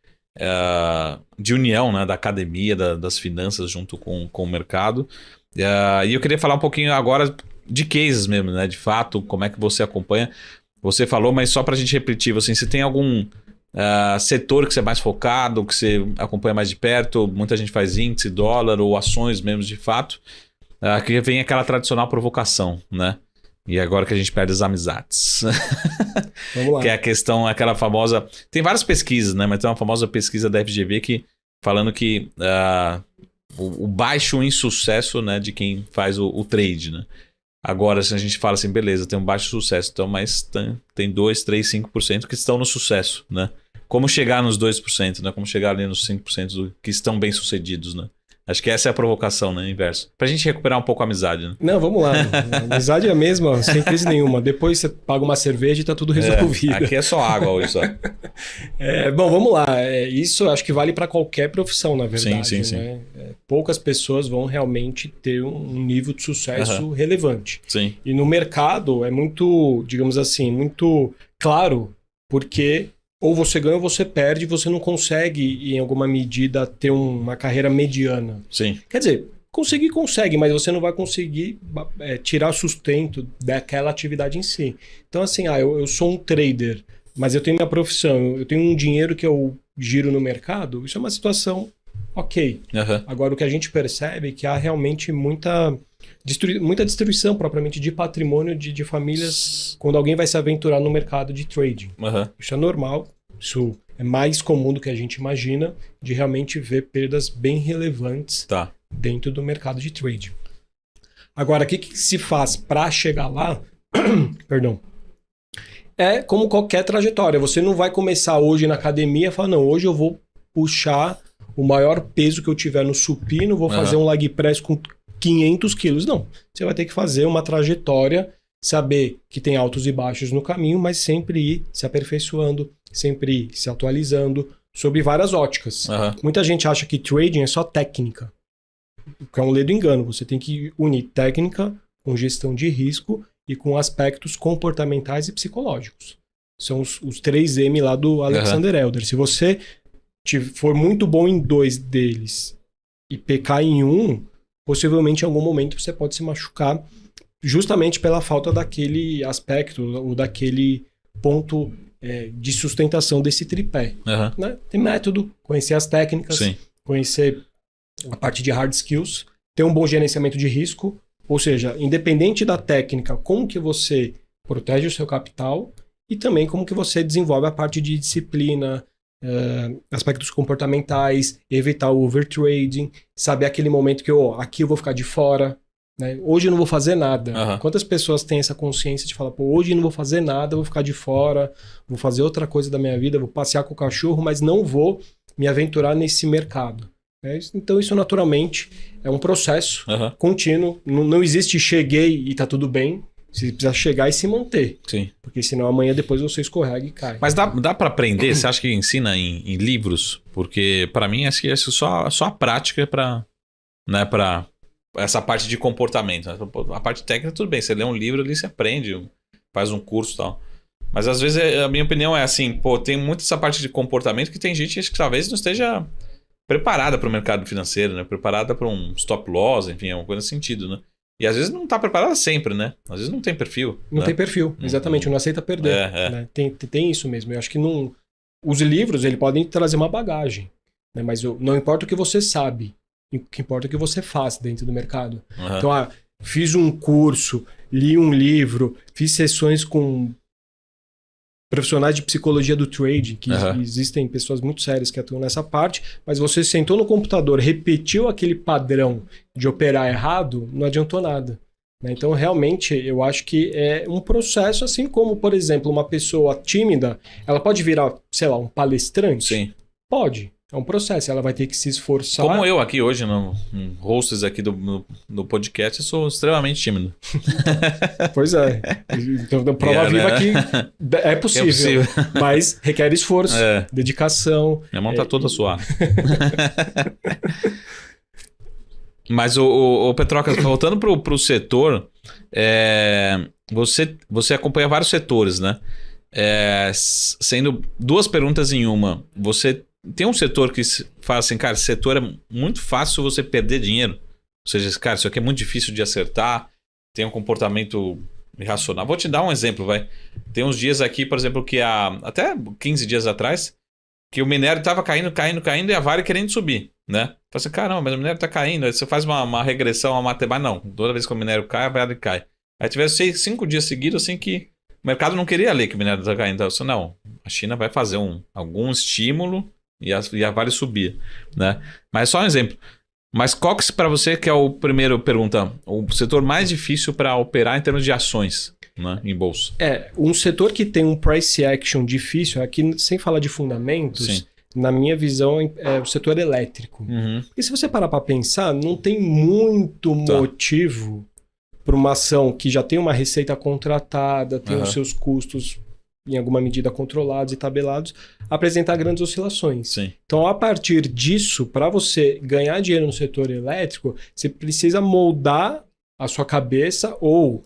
de união, né, da academia, das finanças junto com o mercado. E eu queria falar um pouquinho agora de cases mesmo, né, de fato, como é que você acompanha. Você falou, mas só para a gente repetir, assim, se tem algum setor que você é mais focado, que você acompanha mais de perto, muita gente faz índice, dólar ou ações mesmo de fato, que vem aquela tradicional provocação, né? E agora que a gente perde as amizades. Vamos lá. Que é a questão, aquela famosa... Tem várias pesquisas, né? Mas tem uma famosa pesquisa da FGV que falando que o baixo insucesso, né, de quem faz o trade, né? Agora, se a gente fala assim, beleza, tem um baixo sucesso, então, mas tem 2, 3, 5% que estão no sucesso, né? Como chegar nos 2%, né? Como chegar ali nos 5% que estão bem sucedidos, né? Acho que essa é a provocação, né? Inverso. Pra gente recuperar um pouco a amizade, né? Não, vamos lá. A amizade é a mesma, sem crise nenhuma. Depois você paga uma cerveja e tá tudo resolvido. Aqui é só água hoje só. Bom, vamos lá. Isso acho que vale para qualquer profissão, na verdade. Sim. Né? Poucas pessoas vão realmente ter um nível de sucesso relevante. Sim. E no mercado é muito, digamos assim, muito claro, porque ou você ganha ou você perde, você não consegue, em alguma medida, ter uma carreira mediana. Sim. Quer dizer, consegue, mas você não vai conseguir tirar sustento daquela atividade em si. Então, assim, eu sou um trader, mas eu tenho minha profissão, eu tenho um dinheiro que eu giro no mercado, isso é uma situação ok. Agora, o que a gente percebe é que há realmente muita destruição propriamente de patrimônio de famílias quando alguém vai se aventurar no mercado de trading. Isso é normal, isso é mais comum do que a gente imagina, de realmente ver perdas bem relevantes dentro do mercado de trading. Agora, o que se faz para chegar lá? Perdão. É como qualquer trajetória. Você não vai começar hoje na academia e falar, não, hoje eu vou puxar o maior peso que eu tiver no supino, vou fazer um leg press com 500 quilos. Não. Você vai ter que fazer uma trajetória, saber que tem altos e baixos no caminho, mas sempre ir se aperfeiçoando, sempre ir se atualizando sobre várias óticas. Muita gente acha que trading é só técnica, que é um ledo engano. Você tem que unir técnica com gestão de risco e com aspectos comportamentais e psicológicos. São os 3M lá do Alexander Elder. Se você for muito bom em 2 deles e pecar em um, possivelmente em algum momento você pode se machucar justamente pela falta daquele aspecto ou daquele ponto de sustentação desse tripé. Né? Tem método, conhecer as técnicas, conhecer a parte de hard skills, ter um bom gerenciamento de risco, ou seja, independente da técnica, como que você protege o seu capital e também como que você desenvolve a parte de disciplina, aspectos comportamentais, evitar o overtrading, saber aquele momento que aqui eu vou ficar de fora, né? Hoje eu não vou fazer nada. Aham. Quantas pessoas têm essa consciência de falar, pô, hoje eu não vou fazer nada, eu vou ficar de fora, vou fazer outra coisa da minha vida, vou passear com o cachorro, mas não vou me aventurar nesse mercado. Então isso naturalmente é um processo Aham. contínuo. Não existe cheguei e tá tudo bem. Você precisa chegar e se manter. Sim. Porque senão amanhã depois você escorrega e cai. Mas dá para aprender? Você acha que ensina em livros? Porque para mim acho que é só a prática para, né, para essa parte de comportamento. A parte técnica tudo bem, você lê um livro ali, você aprende, faz um curso e tal. Mas às vezes a minha opinião é assim, pô, tem muito essa parte de comportamento que tem gente que talvez não esteja preparada para o mercado financeiro, né? Preparada para um stop loss, enfim, é uma coisa nesse sentido, né? E às vezes não está preparada sempre, né? Às vezes não tem perfil. Não né? tem perfil, exatamente. Não aceita perder. Né? Tem isso mesmo. Eu acho que não... Os livros, ele podem trazer uma bagagem. Né? Mas não importa o que você sabe. O que importa é o que você faz dentro do mercado. Uhum. Então, fiz um curso, li um livro, fiz sessões com profissionais de psicologia do trading, que existem pessoas muito sérias que atuam nessa parte, mas você sentou no computador, repetiu aquele padrão de operar errado, não adiantou nada. Né? Então, realmente, eu acho que é um processo, assim como, por exemplo, uma pessoa tímida, ela pode virar, sei lá, um palestrante? Sim. Pode. É um processo, ela vai ter que se esforçar. Como eu aqui hoje, no hosts aqui do podcast, eu sou extremamente tímido. Pois é. Então, prova viva que é possível, mas requer esforço, dedicação. Minha mão tá toda suada. Mas o Petroca, voltando pro setor, você acompanha vários setores, né? Sendo duas perguntas em uma. Você tem um setor que fala assim, cara, esse setor é muito fácil você perder dinheiro. Ou seja, cara, isso aqui é muito difícil de acertar, tem um comportamento irracional. Vou te dar um exemplo, vai. Tem uns dias aqui, por exemplo, que até 15 dias atrás, que o minério estava caindo e a Vale querendo subir, né? Fala assim, caramba, mas o minério está caindo. Aí você faz uma regressão, uma matemática. Não, toda vez que o minério cai, a Vale cai. Aí tiver 5 dias seguidos, assim, que o mercado não queria ler que o minério está caindo. Então, assim, não, a China vai fazer algum estímulo e a Vale subir, né? Mas só um exemplo. Mas qual que para você que é o primeiro pergunta, o setor mais difícil para operar em termos de ações, né, em bolsa? Um setor que tem um price action difícil, aqui sem falar de fundamentos, sim, na minha visão é o setor elétrico. Uhum. Porque se você parar para pensar, não tem muito motivo para uma ação que já tem uma receita contratada, tem os seus custos em alguma medida controlados e tabelados, apresentar grandes oscilações. Sim. Então, a partir disso, para você ganhar dinheiro no setor elétrico, você precisa moldar a sua cabeça ou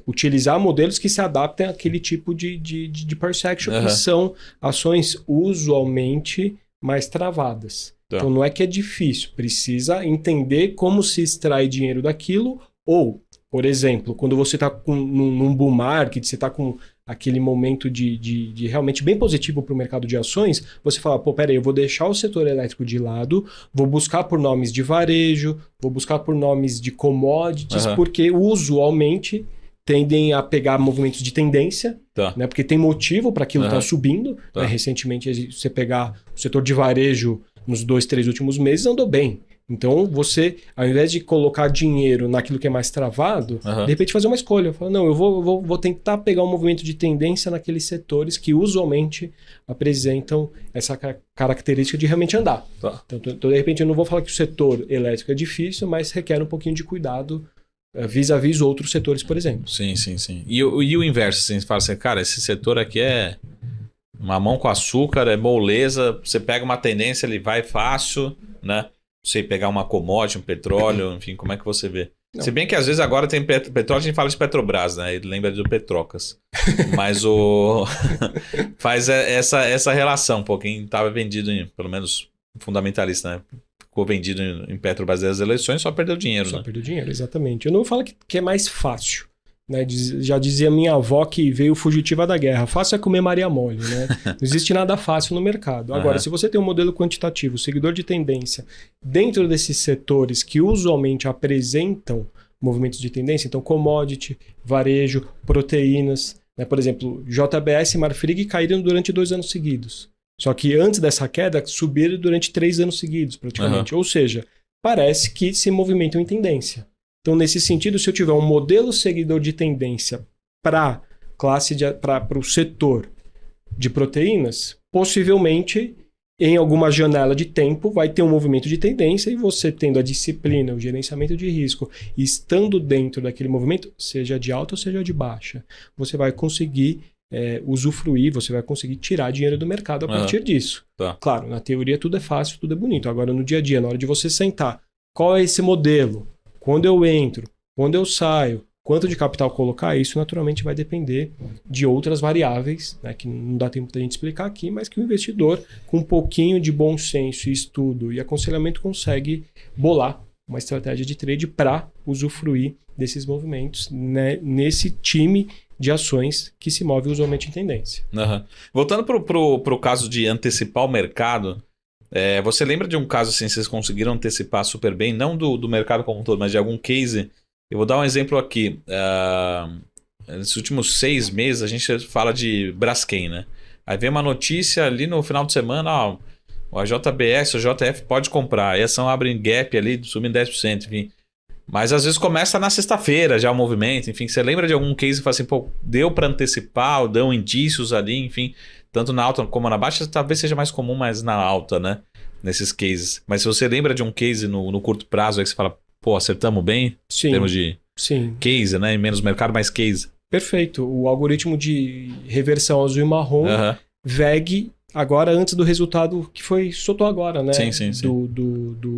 utilizar modelos que se adaptem àquele tipo de price action, que são ações usualmente mais travadas. Então, não é que é difícil, precisa entender como se extrai dinheiro daquilo ou, por exemplo, quando você está num bull market, você está com aquele momento de realmente bem positivo para o mercado de ações, você fala, pô, peraí, eu vou deixar o setor elétrico de lado, vou buscar por nomes de varejo, vou buscar por nomes de commodities, porque usualmente tendem a pegar movimentos de tendência, né? Porque tem motivo para aquilo estar subindo. Né? Recentemente, você pegar o setor de varejo nos 2-3 últimos meses, andou bem. Então, você, ao invés de colocar dinheiro naquilo que é mais travado, de repente fazer uma escolha. Fala, não, eu vou tentar pegar um movimento de tendência naqueles setores que usualmente apresentam essa característica de realmente andar. Então, de repente, eu não vou falar que o setor elétrico é difícil, mas requer um pouquinho de cuidado vis-a-vis outros setores, por exemplo. Sim. E o inverso, assim, você fala assim, cara, esse setor aqui é mamão com açúcar, é moleza, você pega uma tendência, ele vai fácil, né? Você pegar uma commodity, um petróleo, enfim, como é que você vê? Não. Se bem que às vezes agora tem petróleo, a gente fala de Petrobras, né? Ele lembra do Petrocas. Mas faz essa relação, pô, quem estava vendido, pelo menos fundamentalista, né? Ficou vendido em Petrobras das eleições, só perdeu dinheiro, né? Só perdeu dinheiro, exatamente. Eu não falo que é mais fácil. Né? Já dizia minha avó que veio fugitiva da guerra. Fácil é comer Maria Mole, né? Não existe nada fácil no mercado. Agora, se você tem um modelo quantitativo, seguidor de tendência, dentro desses setores que usualmente apresentam movimentos de tendência, então commodity, varejo, proteínas, né? Por exemplo, JBS e Marfrig caíram durante 2 anos seguidos. Só que antes dessa queda, subiram durante 3 anos seguidos, praticamente. Ou seja, parece que se movimentam em tendência. Então, nesse sentido, se eu tiver um modelo seguidor de tendência para o setor de proteínas, possivelmente em alguma janela de tempo vai ter um movimento de tendência e você tendo a disciplina, o gerenciamento de risco, e estando dentro daquele movimento, seja de alta ou seja de baixa, você vai conseguir usufruir, você vai conseguir tirar dinheiro do mercado a partir disso. Tá. Claro, na teoria tudo é fácil, tudo é bonito. Agora, no dia a dia, na hora de você sentar, qual é esse modelo? Quando eu entro? Quando eu saio? Quanto de capital colocar? Isso naturalmente vai depender de outras variáveis, né, que não dá tempo da gente explicar aqui, mas que o investidor, com um pouquinho de bom senso, estudo e aconselhamento, consegue bolar uma estratégia de trade para usufruir desses movimentos, né, nesse time de ações que se move usualmente em tendência. Uhum. Voltando pro caso de antecipar o mercado, você lembra de um caso assim, vocês conseguiram antecipar super bem, não do mercado como um todo, mas de algum case? Eu vou dar um exemplo aqui. Nesses últimos 6 meses a gente fala de Braskem, né? Aí vem uma notícia ali no final de semana, ó, a JBS, o JF pode comprar, aí a ação abre em gap ali, subindo 10%, enfim. Mas às vezes começa na sexta-feira já o movimento, enfim. Você lembra de algum case e fala assim, pô, deu para antecipar, ou deu indícios ali, enfim, tanto na alta como na baixa, talvez seja mais comum, mas na alta, né? Nesses cases. Mas se você lembra de um case no curto prazo, aí que você fala, pô, acertamos bem? Sim. Em termos de case, né? Menos mercado, mais case. Perfeito. O algoritmo de reversão azul e marrom, VEG, agora antes do resultado que soltou agora, né? Sim.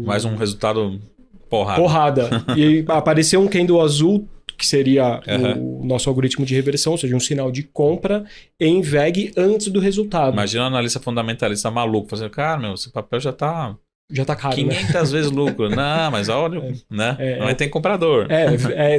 Mais um resultado porrada. E apareceu um candle azul, que seria o nosso algoritmo de reversão, ou seja, um sinal de compra em VEG antes do resultado. Imagina um analista fundamentalista maluco, fazendo, cara, meu, esse papel já tá caro, 500 vezes lucro. Não, mas olha, né? Não tem comprador.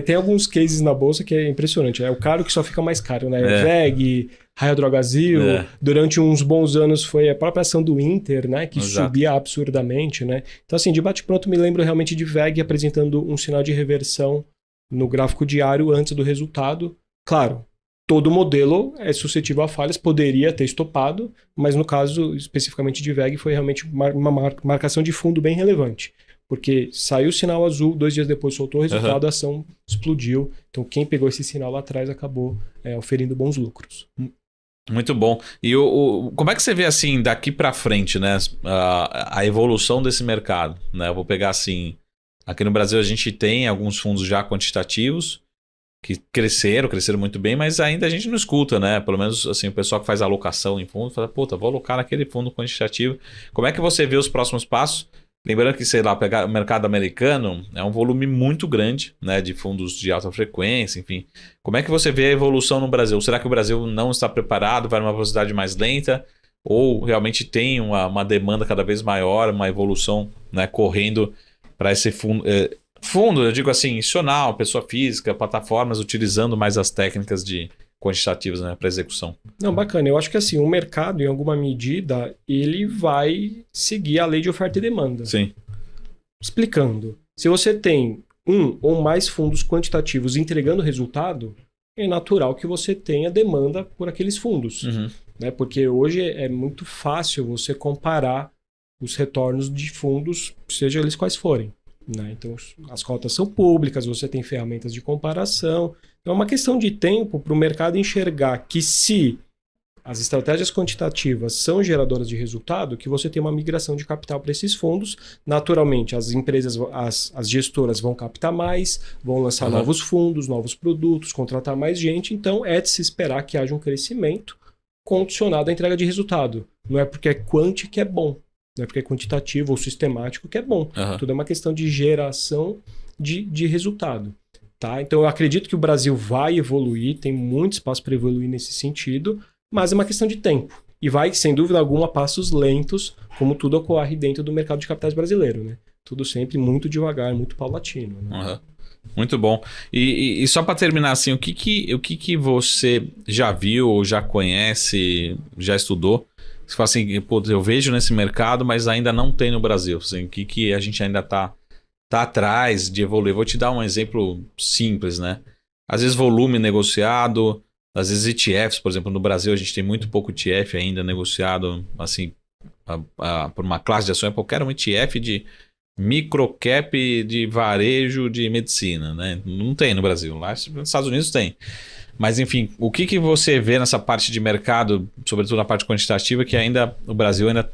Tem alguns cases na bolsa que é impressionante. É o caro que só fica mais caro, né? VEG, Raia Drogasil, durante uns bons anos foi a própria ação do Inter, né? Que subia absurdamente, né? Então, assim, de bate-pronto me lembro realmente de VEG apresentando um sinal de reversão no gráfico diário antes do resultado. Claro, todo modelo é suscetível a falhas, poderia ter estopado, mas no caso especificamente de VEG foi realmente uma marcação de fundo bem relevante. Porque saiu o sinal azul, 2 dias depois soltou o resultado, a ação explodiu. Então quem pegou esse sinal lá atrás acabou oferindo bons lucros. Muito bom. E como é que você vê assim, daqui para frente, né, a evolução desse mercado? Né? Eu vou pegar assim, aqui no Brasil a gente tem alguns fundos já quantitativos, que cresceram muito bem, mas ainda a gente não escuta, né? Pelo menos assim, o pessoal que faz alocação em fundo fala, puta, vou alocar naquele fundo quantitativo. Como é que você vê os próximos passos? Lembrando que, sei lá, pegar o mercado americano é um volume muito grande, né, de fundos de alta frequência, enfim. Como é que você vê a evolução no Brasil? Será que o Brasil não está preparado, vai numa velocidade mais lenta? Ou realmente tem uma demanda cada vez maior, uma evolução, né, correndo para esse fundo... Fundo, eu digo assim, institucional, pessoa física, plataformas utilizando mais as técnicas de quantitativas, né, para execução. Não, bacana. Eu acho que assim, o mercado, em alguma medida, ele vai seguir a lei de oferta e demanda. Sim. Explicando. Se você tem um ou mais fundos quantitativos entregando resultado, é natural que você tenha demanda por aqueles fundos. Né? Porque hoje é muito fácil você comparar os retornos de fundos, seja eles quais forem. Né? Então, as cotas são públicas, você tem ferramentas de comparação. Então, é uma questão de tempo para o mercado enxergar que se as estratégias quantitativas são geradoras de resultado, que você tem uma migração de capital para esses fundos. Naturalmente, as empresas, as gestoras vão captar mais, vão lançar novos fundos, novos produtos, contratar mais gente. Então, é de se esperar que haja um crescimento condicionado à entrega de resultado. Não é porque é quant que é bom. Não é porque é quantitativo ou sistemático que é bom. Tudo é uma questão de geração de resultado. Tá? Então, eu acredito que o Brasil vai evoluir, tem muito espaço para evoluir nesse sentido, mas é uma questão de tempo. E vai, sem dúvida alguma, a passos lentos, como tudo ocorre dentro do mercado de capitais brasileiro. Né? Tudo sempre muito devagar, muito paulatino. Né? Muito bom. E só para terminar, assim, o que você já viu, ou já conhece, já estudou? Você fala assim, pô, eu vejo nesse mercado, mas ainda não tem no Brasil. Assim, o que a gente ainda tá atrás de evoluir? Vou te dar um exemplo simples, né? Às vezes volume negociado, às vezes ETFs, por exemplo, no Brasil a gente tem muito pouco ETF ainda negociado, assim, por uma classe de ações. Qualquer um ETF de microcap de varejo de medicina, né? Não tem no Brasil. Lá nos Estados Unidos tem. Mas, enfim, o que você vê nessa parte de mercado, sobretudo na parte quantitativa, que ainda o Brasil ainda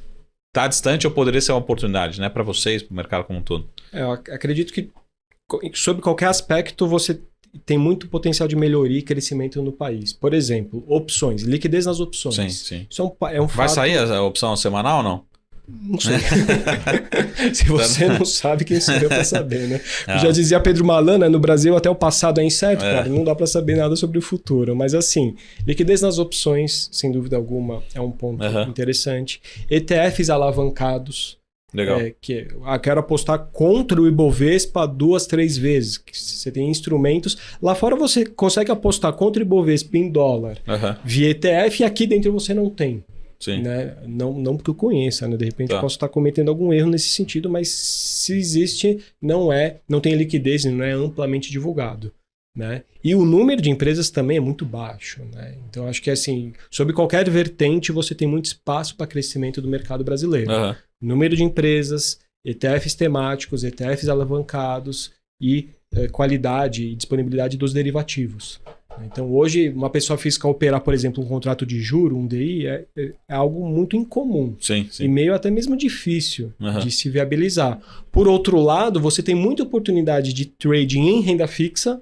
está distante ou poderia ser uma oportunidade, né? Para vocês, para o mercado como um todo? Eu acredito que, sobre qualquer aspecto, você tem muito potencial de melhoria e crescimento no país. Por exemplo, opções, liquidez nas opções. Sim. Isso é um fato... Vai sair a opção semanal ou não? Não sei. Se você não sabe, quem sou eu para saber, né? Já dizia Pedro Malan, no Brasil até o passado é incerto, cara, não dá para saber nada sobre o futuro. Mas assim, liquidez nas opções, sem dúvida alguma, é um ponto interessante. ETFs alavancados. Legal. Quero apostar contra o Ibovespa 2, 3 vezes. Você tem instrumentos. Lá fora você consegue apostar contra o Ibovespa em dólar via ETF, e aqui dentro você não tem. Sim. Né? Não porque eu conheça, né? De repente eu posso estar cometendo algum erro nesse sentido, mas se existe, não tem liquidez, não é amplamente divulgado. Né? E o número de empresas também é muito baixo. Né? Então acho que assim, sob qualquer vertente, você tem muito espaço para crescimento do mercado brasileiro. Número de empresas, ETFs temáticos, ETFs alavancados e qualidade e disponibilidade dos derivativos. Então, hoje, uma pessoa física operar, por exemplo, um contrato de juro, um DI, é algo muito incomum. Sim. E meio até mesmo difícil de se viabilizar. Por outro lado, você tem muita oportunidade de trading em renda fixa.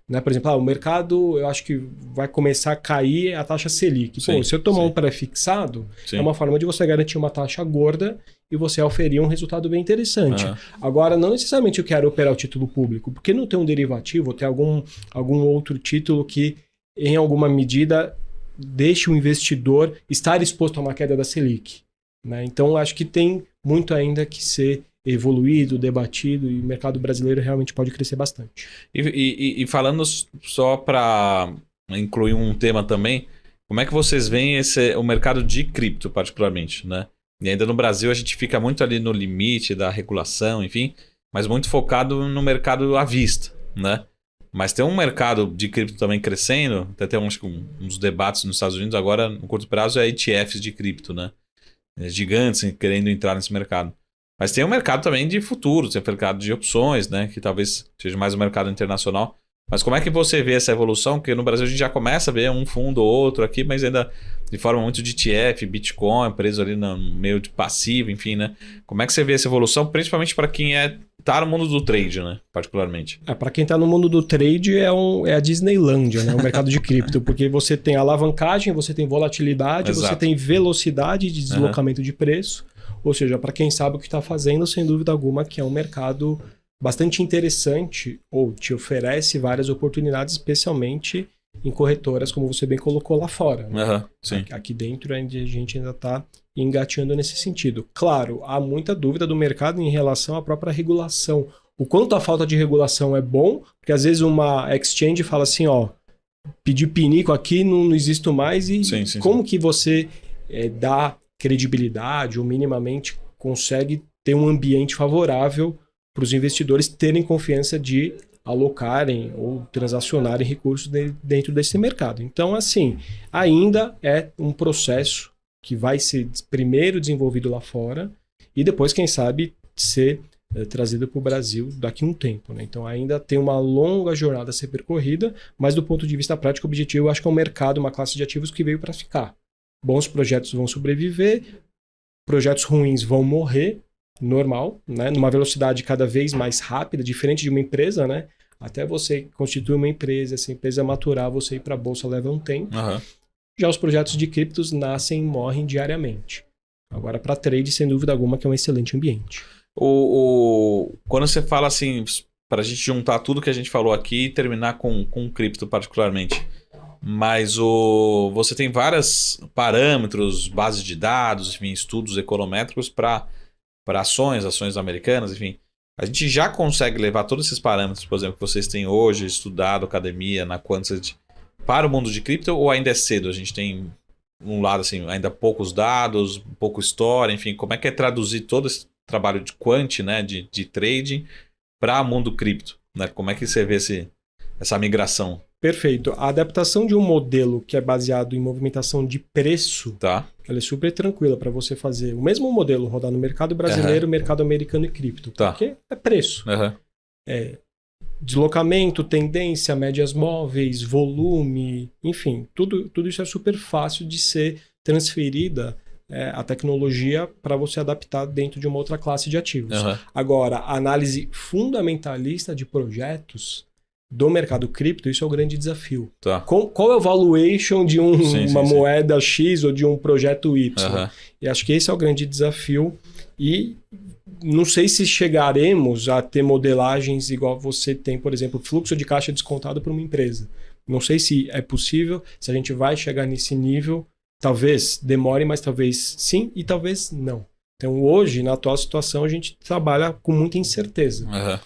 Né? Por exemplo, o mercado, eu acho que vai começar a cair a taxa Selic. Pô, se eu tomar um pré-fixado, é uma forma de você garantir uma taxa gorda e você oferir um resultado bem interessante. Agora, não necessariamente eu quero operar o título público, porque não tem um derivativo, ou tem algum outro título que, em alguma medida, deixe o investidor estar exposto a uma queda da Selic. Né? Então, acho que tem muito ainda que ser evoluído, debatido, e o mercado brasileiro realmente pode crescer bastante. E falando só para incluir um tema também, como é que vocês veem o mercado de cripto, particularmente, né? E ainda no Brasil a gente fica muito ali no limite da regulação, enfim, mas muito focado no mercado à vista, né? Mas tem um mercado de cripto também crescendo, até tem uns debates nos Estados Unidos agora, no curto prazo, é ETFs de cripto, né? Gigantes querendo entrar nesse mercado. Mas tem um mercado também de futuros, tem um mercado de opções, né? Que talvez seja mais um mercado internacional. Mas como é que você vê essa evolução? Porque no Brasil a gente já começa a ver um fundo ou outro aqui, mas ainda de forma muito de ETF, Bitcoin, preso ali no meio de passivo, enfim, né? Como é que você vê essa evolução, principalmente para quem tá no mundo do trade, né? Particularmente. Para quem tá no mundo do trade é a Disneylândia, né? O mercado de cripto, porque você tem alavancagem, você tem volatilidade, você tem velocidade de deslocamento de preço. Ou seja, para quem sabe o que está fazendo, sem dúvida alguma que é um mercado bastante interessante, ou te oferece várias oportunidades, especialmente em corretoras, como você bem colocou lá fora. Né? Sim. Aqui dentro a gente ainda está engateando nesse sentido. Claro, há muita dúvida do mercado em relação à própria regulação. O quanto a falta de regulação é bom, porque às vezes uma exchange fala assim, pedir pinico aqui, não existo mais, e como que você dá credibilidade ou minimamente consegue ter um ambiente favorável para os investidores terem confiança de alocarem ou transacionarem recursos dentro desse mercado. Então, assim, ainda é um processo que vai ser primeiro desenvolvido lá fora e depois, quem sabe, ser trazido para o Brasil daqui a um tempo. Né? Então, ainda tem uma longa jornada a ser percorrida, mas do ponto de vista prático objetivo, eu acho que é um mercado, uma classe de ativos que veio para ficar. Bons projetos vão sobreviver, projetos ruins vão morrer, normal, né? Numa velocidade cada vez mais rápida, diferente de uma empresa, né? Até você constituir uma empresa, essa empresa maturar, você ir para a bolsa leva um tempo. Já os projetos de criptos nascem e morrem diariamente. Agora, para trade, sem dúvida alguma, que é um excelente ambiente. Quando você fala assim, para a gente juntar tudo que a gente falou aqui e terminar com cripto particularmente, mas você tem vários parâmetros, bases de dados, enfim, estudos econométricos para ações americanas, enfim. A gente já consegue levar todos esses parâmetros, por exemplo, que vocês têm hoje estudado, academia, na Quantitative, para o mundo de cripto, ou ainda é cedo? A gente tem, um lado, assim, ainda poucos dados, pouco história, enfim, como é que é traduzir todo esse trabalho de quant, né, de trading, para o mundo cripto? Né? Como é que você vê essa migração? Perfeito. A adaptação de um modelo que é baseado em movimentação de preço, Tá. ela é super tranquila para você fazer o mesmo modelo rodar no mercado brasileiro, mercado americano e cripto. Tá. Porque é preço. Aham. Deslocamento, tendência, médias móveis, volume, enfim, tudo isso é super fácil de ser transferida a tecnologia para você adaptar dentro de uma outra classe de ativos. Aham. Agora, a análise fundamentalista de projetos do mercado cripto, isso é o grande desafio. Tá. Qual é o valuation de uma sim. moeda X ou de um projeto Y? Aham. E acho que esse é o grande desafio. E não sei se chegaremos a ter modelagens igual você tem, por exemplo, fluxo de caixa descontado para uma empresa. Não sei se é possível, se a gente vai chegar nesse nível. Talvez demore, mas talvez sim e talvez não. Então hoje, na atual situação, a gente trabalha com muita incerteza. Aham.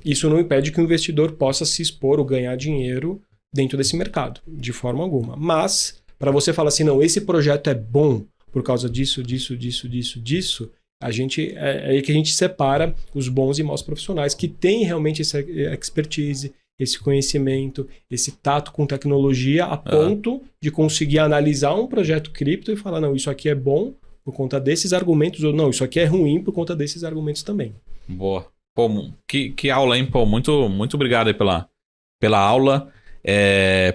Isso não impede que o investidor possa se expor ou ganhar dinheiro dentro desse mercado, de forma alguma. Mas, para você falar assim, não, esse projeto é bom por causa disso, a gente, é aí que a gente separa os bons e maus profissionais que têm realmente essa expertise, esse conhecimento, esse tato com tecnologia a ponto de conseguir analisar um projeto cripto e falar, não, isso aqui é bom por conta desses argumentos, ou não, isso aqui é ruim por conta desses argumentos também. Boa. Pô, que aula, hein? Pô, muito obrigado aí pela aula.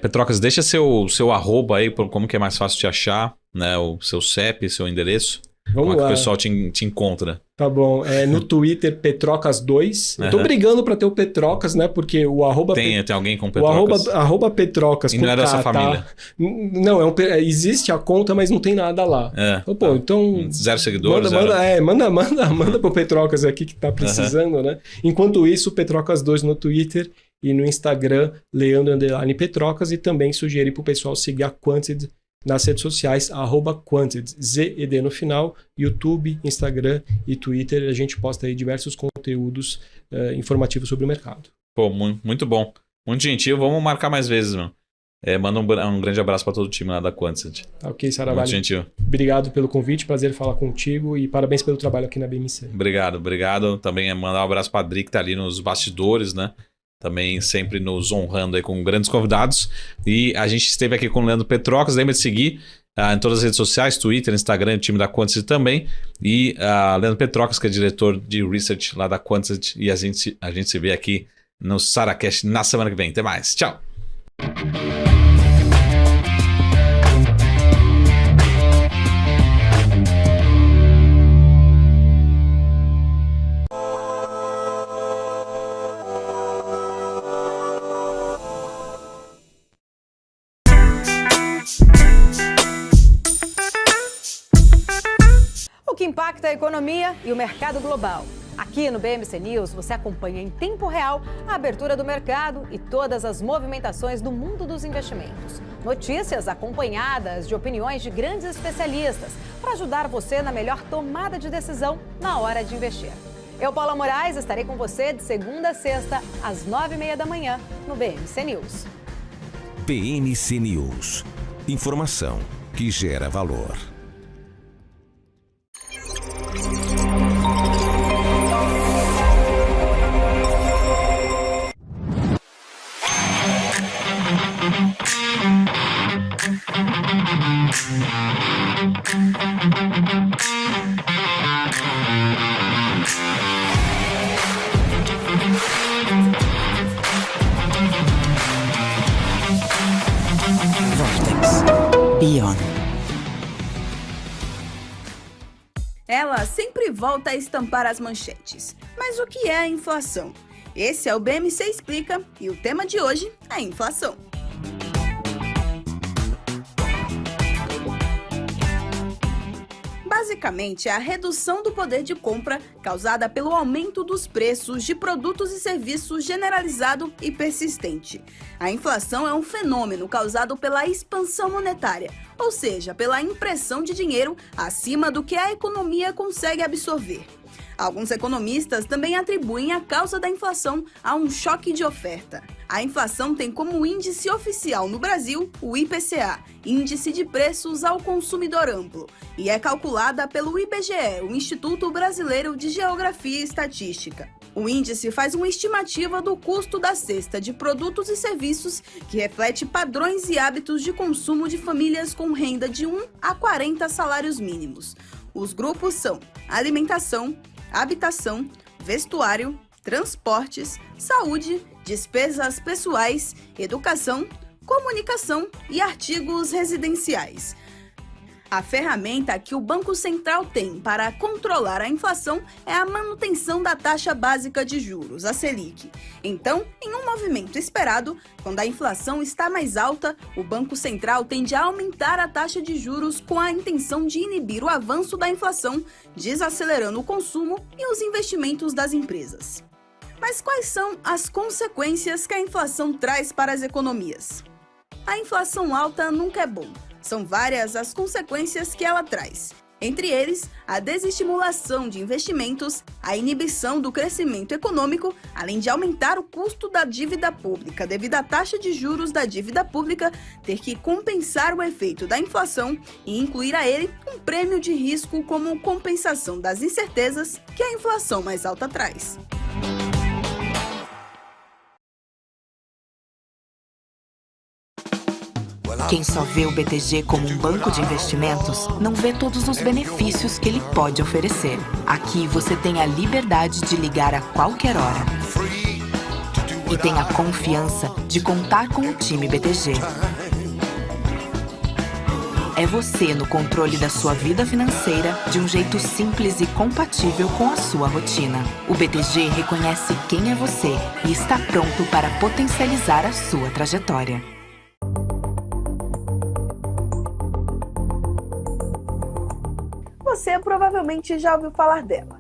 Petrocas, deixa seu arroba aí, como que é mais fácil te achar, né? O seu CEP, seu endereço. Vamos como é lá. que o pessoal te encontra? Tá bom. No Twitter, Petrocas2. Eu tô brigando pra ter o Petrocas, né? Porque o arroba... Tem alguém com o Petrocas? arroba Petrocas. E não é da sua família? Não, existe a conta, mas não tem nada lá. Então... 0 seguidores? Manda pro Petrocas aqui que tá precisando, né? Enquanto isso, Petrocas2 no Twitter e no Instagram, Leandro_Petrocas, e também sugerir pro pessoal seguir a Quantid nas redes sociais, @Quantid, ZED no final, YouTube, Instagram e Twitter. A gente posta aí diversos conteúdos informativos sobre o mercado. Pô, muito bom. Muito gentil. Vamos marcar mais vezes, mano. Manda um grande abraço para todo o time lá da Quantid. Ok, Saravalho. Muito gentil. Obrigado pelo convite, prazer falar contigo e parabéns pelo trabalho aqui na BMC. Obrigado. Também mandar um abraço para a Adri, que tá ali nos bastidores, né? Também sempre nos honrando aí com grandes convidados. E a gente esteve aqui com o Leandro Petrocas. Lembra de seguir em todas as redes sociais, Twitter, Instagram, o time da Quantid também. E Leandro Petrocas, que é diretor de Research lá da Quantid. E a gente se vê aqui no Saracast na semana que vem. Até mais. Tchau. O que impacta a economia e o mercado global. Aqui no BMC News você acompanha em tempo real a abertura do mercado e todas as movimentações do mundo dos investimentos. Notícias acompanhadas de opiniões de grandes especialistas para ajudar você na melhor tomada de decisão na hora de investir. Eu, Paula Moraes, estarei com você de segunda a sexta, às 9h30 da manhã, no BMC News. BMC News. Informação que gera valor. Vortex Beyond. Ela sempre volta a estampar as manchetes. Mas o que é a inflação? Esse é o BMC Explica e o tema de hoje é a inflação. Basicamente, é a redução do poder de compra causada pelo aumento dos preços de produtos e serviços generalizado e persistente. A inflação é um fenômeno causado pela expansão monetária, ou seja, pela impressão de dinheiro acima do que a economia consegue absorver. Alguns economistas também atribuem a causa da inflação a um choque de oferta. A inflação tem como índice oficial no Brasil o IPCA, Índice de Preços ao Consumidor Amplo, e é calculada pelo IBGE, o Instituto Brasileiro de Geografia e Estatística. O índice faz uma estimativa do custo da cesta de produtos e serviços que reflete padrões e hábitos de consumo de famílias com renda de 1 a 40 salários mínimos. Os grupos são alimentação, habitação, vestuário, transportes, saúde, despesas pessoais, educação, comunicação e artigos residenciais. A ferramenta que o Banco Central tem para controlar a inflação é a manutenção da taxa básica de juros, a Selic. Então, em um movimento esperado, quando a inflação está mais alta, o Banco Central tende a aumentar a taxa de juros com a intenção de inibir o avanço da inflação, desacelerando o consumo e os investimentos das empresas. Mas quais são as consequências que a inflação traz para as economias? A inflação alta nunca é bom. São várias as consequências que ela traz. Entre eles, a desestimulação de investimentos, a inibição do crescimento econômico, além de aumentar o custo da dívida pública devido à taxa de juros da dívida pública ter que compensar o efeito da inflação e incluir a ele um prêmio de risco como compensação das incertezas que a inflação mais alta traz. Quem só vê o BTG como um banco de investimentos, não vê todos os benefícios que ele pode oferecer. Aqui você tem a liberdade de ligar a qualquer hora. E tem a confiança de contar com o time BTG. É você no controle da sua vida financeira de um jeito simples e compatível com a sua rotina. O BTG reconhece quem é você e está pronto para potencializar a sua trajetória. Você provavelmente já ouviu falar dela.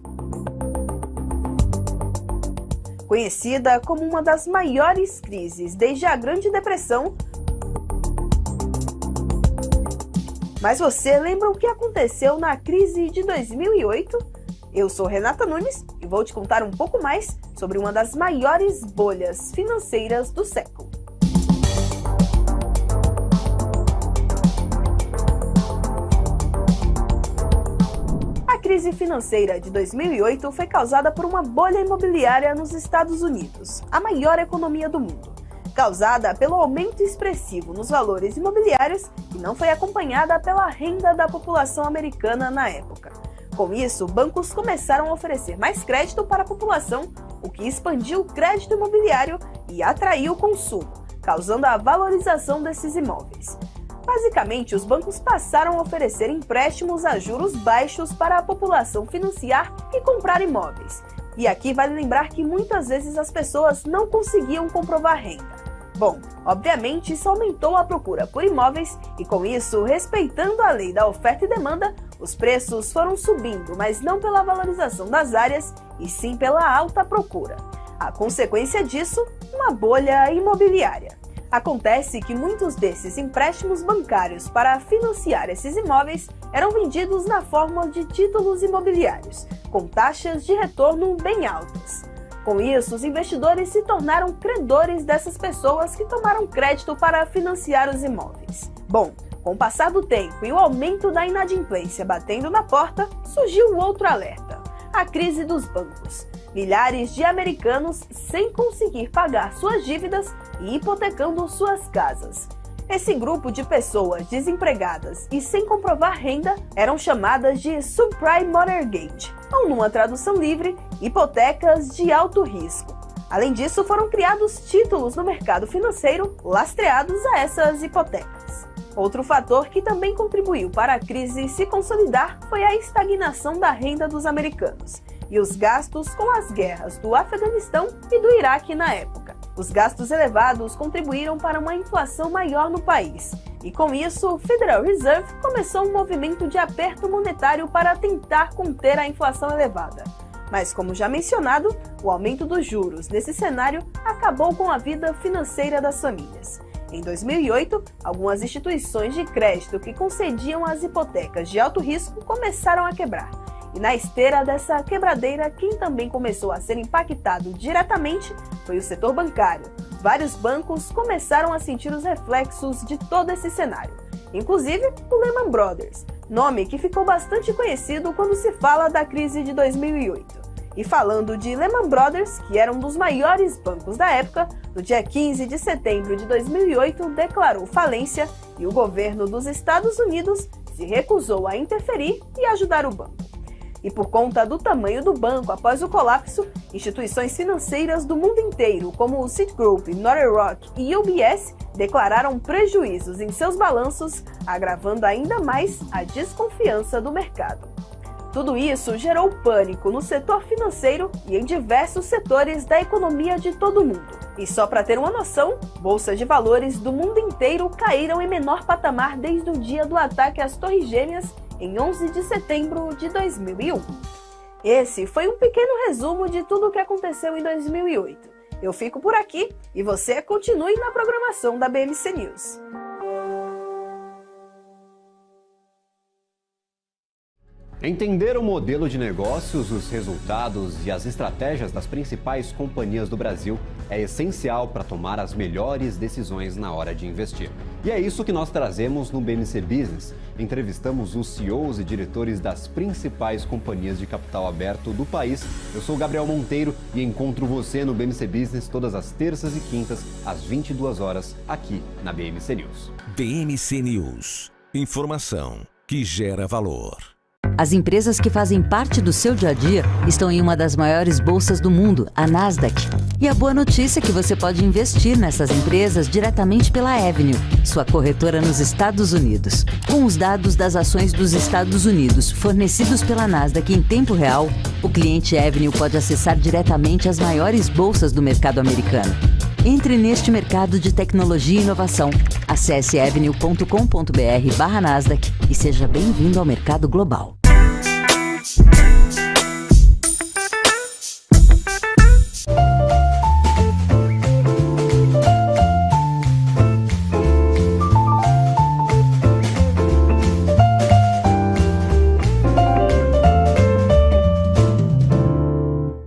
Conhecida como uma das maiores crises desde a Grande Depressão. Mas você lembra o que aconteceu na crise de 2008? Eu sou Renata Nunes e vou te contar um pouco mais sobre uma das maiores bolhas financeiras do século. A crise financeira de 2008 foi causada por uma bolha imobiliária nos Estados Unidos, a maior economia do mundo, causada pelo aumento expressivo nos valores imobiliários e não foi acompanhada pela renda da população americana na época. Com isso, bancos começaram a oferecer mais crédito para a população, o que expandiu o crédito imobiliário e atraiu o consumo, causando a valorização desses imóveis. Basicamente, os bancos passaram a oferecer empréstimos a juros baixos para a população financiar e comprar imóveis. E aqui vale lembrar que muitas vezes as pessoas não conseguiam comprovar renda. Bom, obviamente isso aumentou a procura por imóveis e com isso, respeitando a lei da oferta e demanda, os preços foram subindo, mas não pela valorização das áreas, e sim pela alta procura. A consequência disso, uma bolha imobiliária. Acontece que muitos desses empréstimos bancários para financiar esses imóveis eram vendidos na forma de títulos imobiliários, com taxas de retorno bem altas. Com isso, os investidores se tornaram credores dessas pessoas que tomaram crédito para financiar os imóveis. Bom, com o passar do tempo e o aumento da inadimplência batendo na porta, surgiu outro alerta: a crise dos bancos. Milhares de americanos sem conseguir pagar suas dívidas e hipotecando suas casas. Esse grupo de pessoas desempregadas e sem comprovar renda eram chamadas de subprime mortgage, ou numa tradução livre, hipotecas de alto risco. Além disso, foram criados títulos no mercado financeiro lastreados a essas hipotecas. Outro fator que também contribuiu para a crise se consolidar foi a estagnação da renda dos americanos e os gastos com as guerras do Afeganistão e do Iraque na época. Os gastos elevados contribuíram para uma inflação maior no país, e com isso o Federal Reserve começou um movimento de aperto monetário para tentar conter a inflação elevada. Mas, como já mencionado, o aumento dos juros nesse cenário acabou com a vida financeira das famílias. Em 2008, algumas instituições de crédito que concediam as hipotecas de alto risco começaram a quebrar. E na esteira dessa quebradeira, quem também começou a ser impactado diretamente foi o setor bancário. Vários bancos começaram a sentir os reflexos de todo esse cenário, inclusive o Lehman Brothers, nome que ficou bastante conhecido quando se fala da crise de 2008. E falando de Lehman Brothers, que era um dos maiores bancos da época, no dia 15 de setembro de 2008 declarou falência e o governo dos Estados Unidos se recusou a interferir e ajudar o banco. E por conta do tamanho do banco após o colapso, instituições financeiras do mundo inteiro, como o Citigroup, Northern Rock e UBS, declararam prejuízos em seus balanços, agravando ainda mais a desconfiança do mercado. Tudo isso gerou pânico no setor financeiro e em diversos setores da economia de todo o mundo. E só para ter uma noção, bolsas de valores do mundo inteiro caíram em menor patamar desde o dia do ataque às Torres Gêmeas, em 11 de setembro de 2001. Esse foi um pequeno resumo de tudo o que aconteceu em 2008. Eu fico por aqui e você continue na programação da BMC News. Entender o modelo de negócios, os resultados e as estratégias das principais companhias do Brasil é essencial para tomar as melhores decisões na hora de investir. E é isso que nós trazemos no BMC Business. Entrevistamos os CEOs e diretores das principais companhias de capital aberto do país. Eu sou Gabriel Monteiro e encontro você no BMC Business todas as terças e quintas, às 22 horas, aqui na BMC News. BMC News. Informação que gera valor. As empresas que fazem parte do seu dia a dia estão em uma das maiores bolsas do mundo, a Nasdaq. E a boa notícia é que você pode investir nessas empresas diretamente pela Avenue, sua corretora nos Estados Unidos. Com os dados das ações dos Estados Unidos fornecidos pela Nasdaq em tempo real, o cliente Avenue pode acessar diretamente as maiores bolsas do mercado americano. Entre neste mercado de tecnologia e inovação. Acesse avenue.com.br/Nasdaq e seja bem-vindo ao mercado global.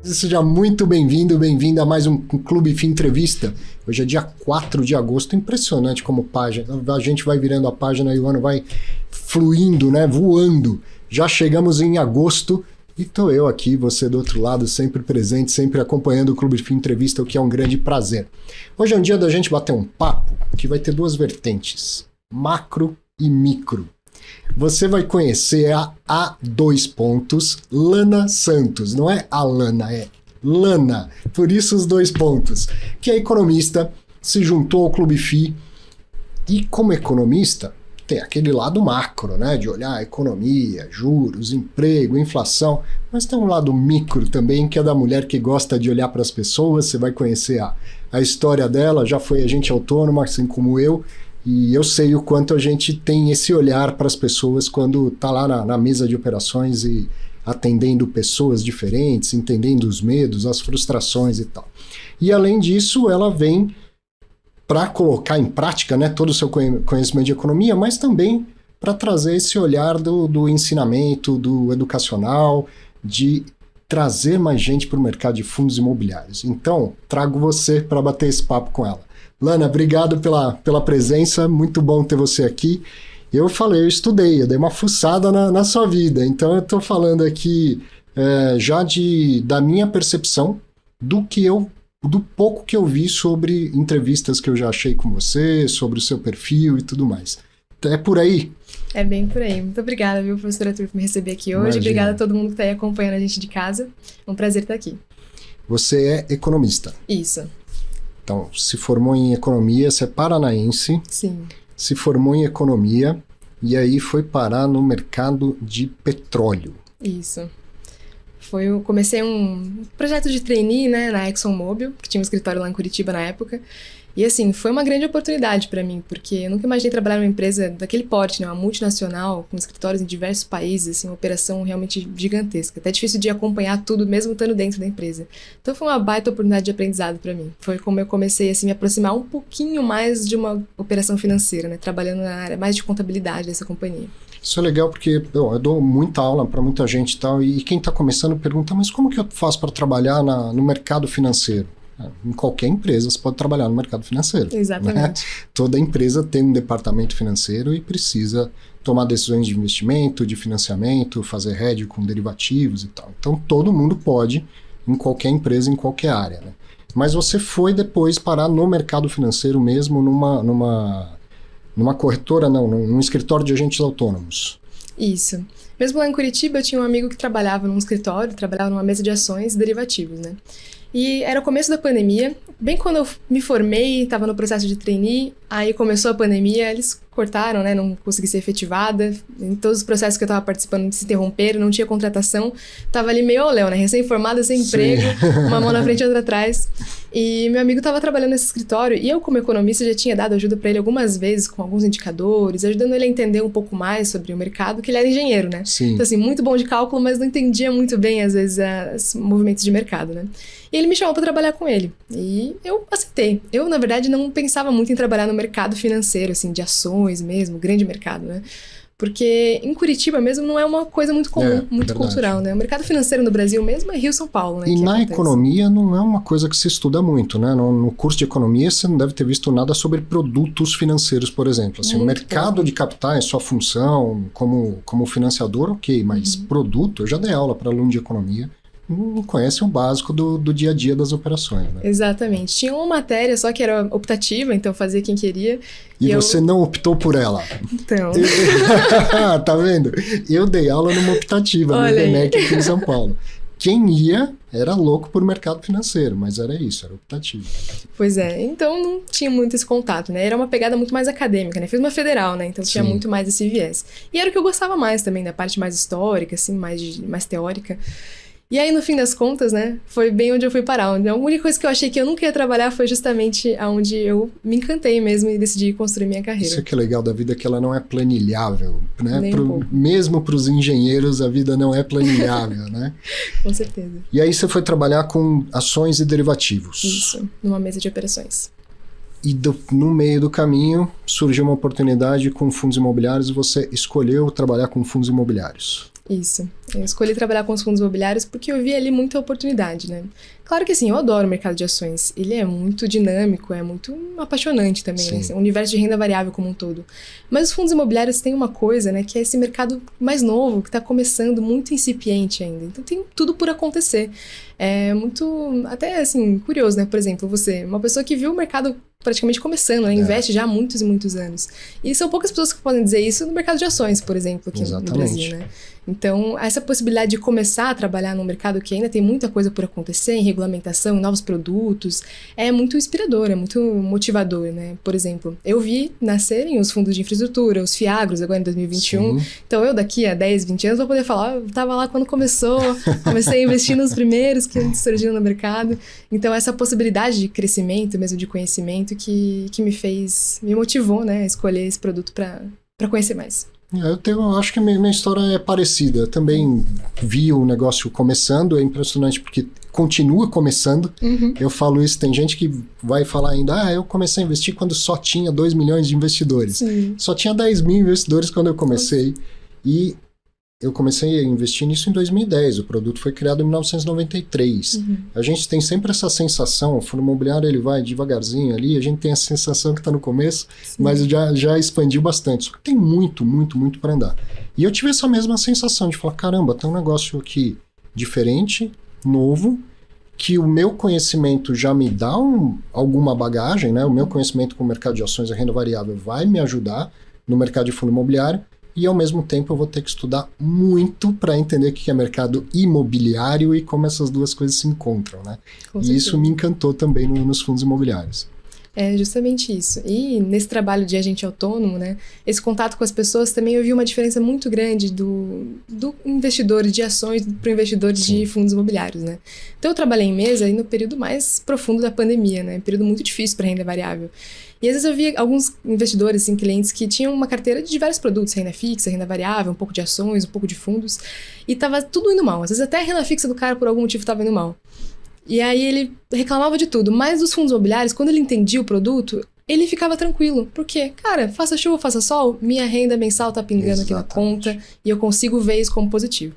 Seja muito bem-vindo, bem-vinda a mais um Clube FI Entrevista. Hoje é dia 4 de agosto, impressionante como página. A gente vai virando a página e o ano vai fluindo, né? Voando. Já chegamos em agosto e estou eu aqui, você do outro lado, sempre presente, sempre acompanhando o Clube FI Entrevista, o que é um grande prazer. Hoje é um dia da gente bater um papo que vai ter duas vertentes, macro e micro. Você vai conhecer a dois pontos, Lana Santos. Não é Alana, é Lana. Por isso os dois pontos. Que é economista, se juntou ao Clube FI e como economista tem aquele lado macro, né? De olhar a economia, juros, emprego, inflação. Mas tem um lado micro também, que é da mulher que gosta de olhar para as pessoas. Você vai conhecer a história dela, já foi agente autônoma, assim como eu. E eu sei o quanto a gente tem esse olhar para as pessoas quando está lá na mesa de operações e atendendo pessoas diferentes, entendendo os medos, as frustrações e tal. E além disso, ela vem para colocar em prática, né, todo o seu conhecimento de economia, mas também para trazer esse olhar do ensinamento, do educacional, de trazer mais gente para o mercado de fundos imobiliários. Então, trago você para bater esse papo com ela. Lana, obrigado pela presença, muito bom ter você aqui. Eu estudei, eu dei uma fuçada na sua vida, então eu estou falando aqui já da minha percepção, do pouco que eu vi sobre entrevistas que eu já achei com você, sobre o seu perfil e tudo mais. É por aí? É bem por aí. Muito obrigada, viu, professora Arthur, por me receber aqui hoje. Imagina. Obrigada a todo mundo que está aí acompanhando a gente de casa. É um prazer estar aqui. Você é economista? Isso. Então, se formou em economia, você é paranaense. Sim. Se formou em economia e aí foi parar no mercado de petróleo. Isso. Eu comecei um projeto de trainee, né, na ExxonMobil, que tinha um escritório lá em Curitiba na época. E assim, foi uma grande oportunidade para mim, porque eu nunca imaginei trabalhar numa empresa daquele porte, né, uma multinacional, com escritórios em diversos países, assim, uma operação realmente gigantesca. Até difícil de acompanhar tudo, mesmo estando dentro da empresa. Então foi uma baita oportunidade de aprendizado para mim. Foi como eu comecei assim, me aproximar um pouquinho mais de uma operação financeira, né, trabalhando na área mais de contabilidade dessa companhia. Isso é legal porque eu dou muita aula para muita gente e tal, e quem está começando pergunta, mas como que eu faço para trabalhar no mercado financeiro? Em qualquer empresa você pode trabalhar no mercado financeiro. Exatamente. Né? Toda empresa tem um departamento financeiro e precisa tomar decisões de investimento, de financiamento, fazer hedge com derivativos e tal. Então todo mundo pode, em qualquer empresa, em qualquer área, né? Mas você foi depois parar no mercado financeiro mesmo, numa corretora, não, num escritório de agentes autônomos. Isso. Mesmo lá em Curitiba, eu tinha um amigo que trabalhava num escritório, trabalhava numa mesa de ações e derivativos, né? E era o começo da pandemia, bem quando eu me formei, estava no processo de trainee, aí começou a pandemia, eles cortaram, né, não consegui ser efetivada, em todos os processos que eu estava participando se interromperam, não tinha contratação, tava ali meio ao léu, né, recém-formada, sem emprego, uma mão na frente e outra atrás, e meu amigo estava trabalhando nesse escritório, e eu como economista já tinha dado ajuda para ele algumas vezes com alguns indicadores, ajudando ele a entender um pouco mais sobre o mercado, que ele era engenheiro, né, então assim, muito bom de cálculo, mas não entendia muito bem, às vezes, os movimentos de mercado, né. E ele me chamou para trabalhar com ele. E eu aceitei. Eu, na verdade, não pensava muito em trabalhar no mercado financeiro, assim, de ações mesmo, grande mercado, né? Porque em Curitiba mesmo não é uma coisa muito comum, muito cultural, né? O mercado financeiro no Brasil mesmo é Rio, São Paulo, né? E na economia não é uma coisa que se estuda muito, né? No curso de economia você não deve ter visto nada sobre produtos financeiros, por exemplo. Assim, o mercado de capitais, sua função como financiador, ok, mas produto, eu já dei aula para aluno de economia, não conhece o básico do dia a dia das operações, né? Exatamente. Tinha uma matéria só que era optativa, então fazia quem queria. E você não optou por ela? Então... Tá vendo? Eu dei aula numa optativa, no IBMEC aqui em São Paulo. Quem ia era louco por mercado financeiro, mas era isso, era optativo. Pois é, então não tinha muito esse contato, né? Era uma pegada muito mais acadêmica, né? Fiz uma federal, né? Então tinha muito mais esse viés. E era o que eu gostava mais também, da parte mais histórica, assim, mais teórica. E aí, no fim das contas, né, foi bem onde eu fui parar. A única coisa que eu achei que eu nunca ia trabalhar foi justamente onde eu me encantei mesmo e decidi construir minha carreira. Isso que é legal da vida, é que ela não é planilhável, né? Mesmo para os engenheiros, a vida não é planilhável, né? Com certeza. E aí você foi trabalhar com ações e derivativos. Isso, numa mesa de operações. E no meio do caminho surgiu uma oportunidade com fundos imobiliários e você escolheu trabalhar com fundos imobiliários. Isso. Eu escolhi trabalhar com os fundos imobiliários porque eu vi ali muita oportunidade, né? Claro que assim, eu adoro o mercado de ações. Ele é muito dinâmico, é muito apaixonante também, né? O universo de renda variável como um todo. Mas os fundos imobiliários têm uma coisa, né? Que é esse mercado mais novo, que está começando, muito incipiente ainda. Então tem tudo por acontecer. É muito, até assim, curioso, né? Por exemplo, você, uma pessoa que viu o mercado praticamente começando, né? Investe já há muitos e muitos anos. E são poucas pessoas que podem dizer isso no mercado de ações, por exemplo, aqui no Brasil, né? Então, essa possibilidade de começar a trabalhar num mercado que ainda tem muita coisa por acontecer, em regulamentação, em novos produtos, é muito inspirador, é muito motivador, né? Por exemplo, eu vi nascerem os fundos de infraestrutura, os FIAGROS, agora em 2021. Então, eu daqui a 10, 20 anos vou poder falar, eu estava lá quando começou, comecei a investir nos primeiros que surgiram no mercado. Então, essa possibilidade de crescimento, mesmo de conhecimento, que me motivou, né, a escolher esse produto para conhecer mais. Eu acho que a minha história é parecida. Eu também vi o negócio começando, é impressionante porque continua começando. Eu falo isso, tem gente que vai falar ainda, eu comecei a investir quando só tinha 2 milhões de investidores. Só tinha 10 mil investidores quando eu comecei. E eu comecei a investir nisso em 2010, o produto foi criado em 1993. A gente tem sempre essa sensação, o fundo imobiliário ele vai devagarzinho ali, a gente tem a sensação que está no começo, mas já expandiu bastante, só que tem muito para andar. E eu tive essa mesma sensação de falar, caramba, tem um negócio aqui diferente, novo, que o meu conhecimento já me dá alguma bagagem, né? O meu conhecimento com o mercado de ações e renda variável vai me ajudar no mercado de fundo imobiliário, e ao mesmo tempo eu vou ter que estudar muito para entender o que é mercado imobiliário e como essas duas coisas se encontram, né? E isso me encantou também nos fundos imobiliários. É justamente isso. E nesse trabalho de agente autônomo, né, esse contato com as pessoas também eu vi uma diferença muito grande do investidor de ações para o investidor de fundos imobiliários, né? Então eu trabalhei em mesa no período mais profundo da pandemia, né? Um período muito difícil para renda variável. E às vezes eu via alguns investidores, assim, clientes que tinham uma carteira de diversos produtos, renda fixa, renda variável, um pouco de ações, um pouco de fundos, e tava tudo indo mal. Às vezes até a renda fixa do cara por algum motivo estava indo mal. E aí ele reclamava de tudo, mas dos fundos imobiliários, quando ele entendia o produto, ele ficava tranquilo. Por quê? Cara, faça chuva, faça sol, minha renda mensal tá pingando aqui na conta e eu consigo ver isso como positivo.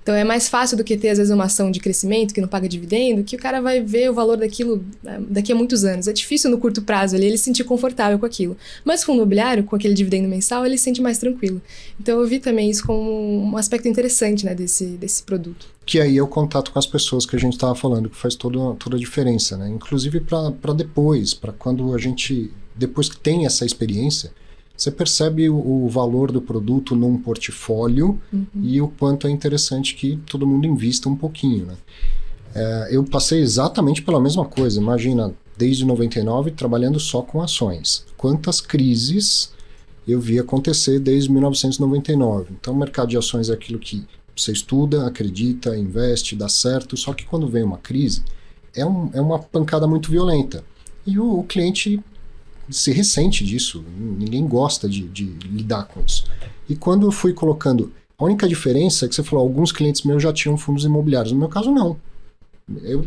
Então é mais fácil do que ter, às vezes, uma ação de crescimento que não paga dividendo, que o cara vai ver o valor daquilo daqui a muitos anos. É difícil no curto prazo ali ele se sentir confortável com aquilo. Mas o fundo imobiliário, com aquele dividendo mensal, ele se sente mais tranquilo. Então eu vi também isso como um aspecto interessante, né, desse produto. Que aí é o contato com as pessoas que a gente estava falando, que faz toda a diferença, né? Inclusive para depois, para quando a gente, depois que tem essa experiência, você percebe o valor do produto num portfólio e o quanto é interessante que todo mundo invista um pouquinho, né? Eu passei exatamente pela mesma coisa. Imagina, desde 99, trabalhando só com ações. Quantas crises eu vi acontecer desde 1999. Então, o mercado de ações é aquilo que você estuda, acredita, investe, dá certo, só que quando vem uma crise, é uma pancada muito violenta. E o cliente se ressente disso, ninguém gosta de lidar com isso. E quando eu fui colocando, a única diferença é que você falou, alguns clientes meus já tinham fundos imobiliários, no meu caso não.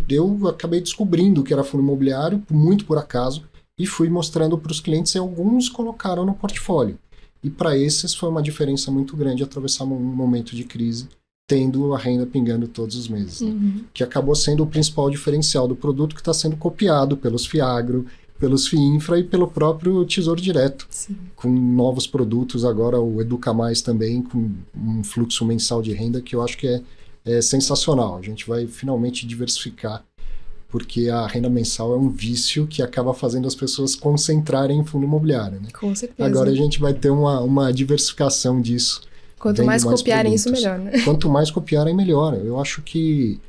Eu acabei descobrindo que era fundo imobiliário, muito por acaso, e fui mostrando para os clientes e alguns colocaram no portfólio. E para esses foi uma diferença muito grande atravessar um momento de crise, tendo a renda pingando todos os meses. Né? Que acabou sendo o principal diferencial do produto que está sendo copiado pelos FIAGRO, pelos FIINFRA e pelo próprio Tesouro Direto. Sim. Com novos produtos, agora o Educa Mais também, com um fluxo mensal de renda que eu acho que é sensacional. A gente vai finalmente diversificar, porque a renda mensal é um vício que acaba fazendo as pessoas concentrarem em fundo imobiliário. Né? Com certeza. Agora a gente vai ter uma diversificação disso. Quanto mais copiarem produtos. Isso, melhor, né? Quanto mais copiarem, melhor. Eu acho que,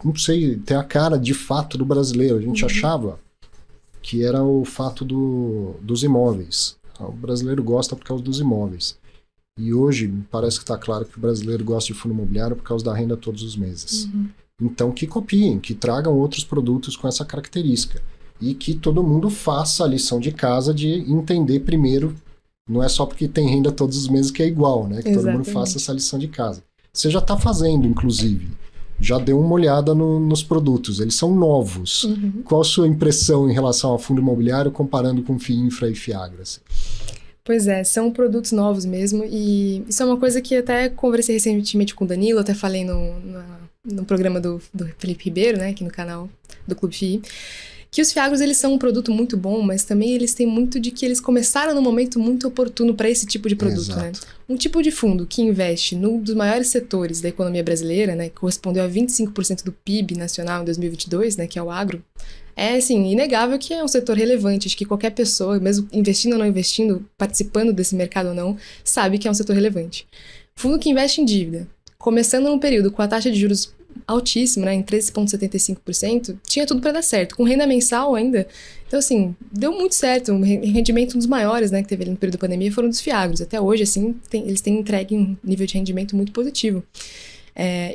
não sei, tem a cara de fato do brasileiro. A gente achava que era o fato dos imóveis. O brasileiro gosta por causa dos imóveis. E hoje parece que está claro que o brasileiro gosta de fundo imobiliário por causa da renda todos os meses. Então que copiem, que tragam outros produtos com essa característica. E que todo mundo faça a lição de casa de entender primeiro, não é só porque tem renda todos os meses que é igual, né? Que todo mundo faça essa lição de casa. Você já está fazendo, inclusive. Já deu uma olhada nos produtos, eles são novos. Qual a sua impressão em relação ao fundo imobiliário comparando com FIINFRA e FIAGRA? Assim? Pois é, são produtos novos mesmo, e isso é uma coisa que até conversei recentemente com o Danilo, até falei no programa do Felipe Ribeiro, né, aqui no canal do Clube FII, que os FIAGROS, eles são um produto muito bom, mas também eles têm muito de que eles começaram num momento muito oportuno para esse tipo de produto, né? Um tipo de fundo que investe num dos maiores setores da economia brasileira, né, que correspondeu a 25% do PIB nacional em 2022, né, que é o agro, é, assim, inegável que é um setor relevante. Acho que qualquer pessoa, mesmo investindo ou não investindo, participando desse mercado ou não, sabe que é um setor relevante. Fundo que investe em dívida, começando num período com a taxa de juros altíssima, né, em 13,75%, tinha tudo para dar certo, com renda mensal ainda. Então, assim, deu muito certo. O rendimento, um dos maiores, né, que teve ali no período da pandemia, foram dos FIAGROS. Até hoje, assim, eles têm entregue um nível de rendimento muito positivo.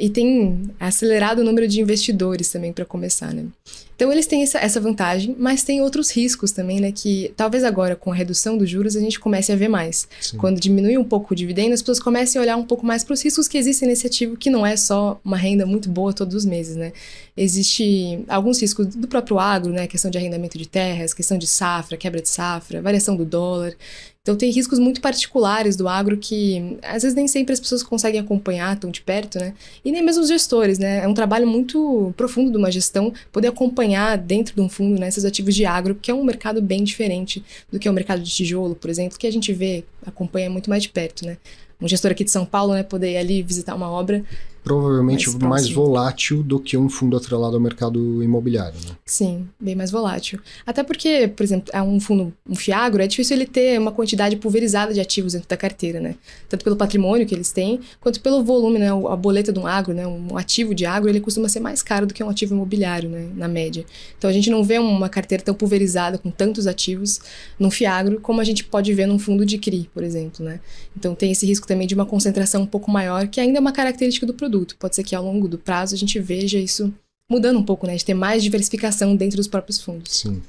E tem acelerado o número de investidores também para começar, né? Então eles têm essa vantagem, mas tem outros riscos também, né? Que talvez agora com a redução dos juros a gente comece a ver mais. Sim. Quando diminui um pouco o dividendo, as pessoas comecem a olhar um pouco mais para os riscos que existem nesse ativo, que não é só uma renda muito boa todos os meses, né? Existe alguns riscos do próprio agro, né? Questão de arrendamento de terras, questão de safra, quebra de safra, variação do dólar. Então tem riscos muito particulares do agro que às vezes nem sempre as pessoas conseguem acompanhar tão de perto, né? E nem mesmo os gestores, né? É um trabalho muito profundo de uma gestão poder acompanhar dentro de um fundo, né, esses ativos de agro, porque é um mercado bem diferente do que é o mercado de tijolo, por exemplo, que a gente vê, acompanha muito mais de perto, né? Um gestor aqui de São Paulo, né, poder ir ali visitar uma obra. Provavelmente mais volátil do que um fundo atrelado ao mercado imobiliário, né? Sim, bem mais volátil. Até porque, por exemplo, um fundo, um FIAGRO, é difícil ele ter uma quantidade pulverizada de ativos dentro da carteira, né? Tanto pelo patrimônio que eles têm, quanto pelo volume, né? A boleta de um agro, né? Um ativo de agro, ele costuma ser mais caro do que um ativo imobiliário, né? Na média. Então a gente não vê uma carteira tão pulverizada com tantos ativos num FIAGRO como a gente pode ver num fundo de CRI, por exemplo, né? Então tem esse risco também de uma concentração um pouco maior, que ainda é uma característica do produto. Pode ser que ao longo do prazo a gente veja isso mudando um pouco, né? De ter mais diversificação dentro dos próprios fundos. Sim.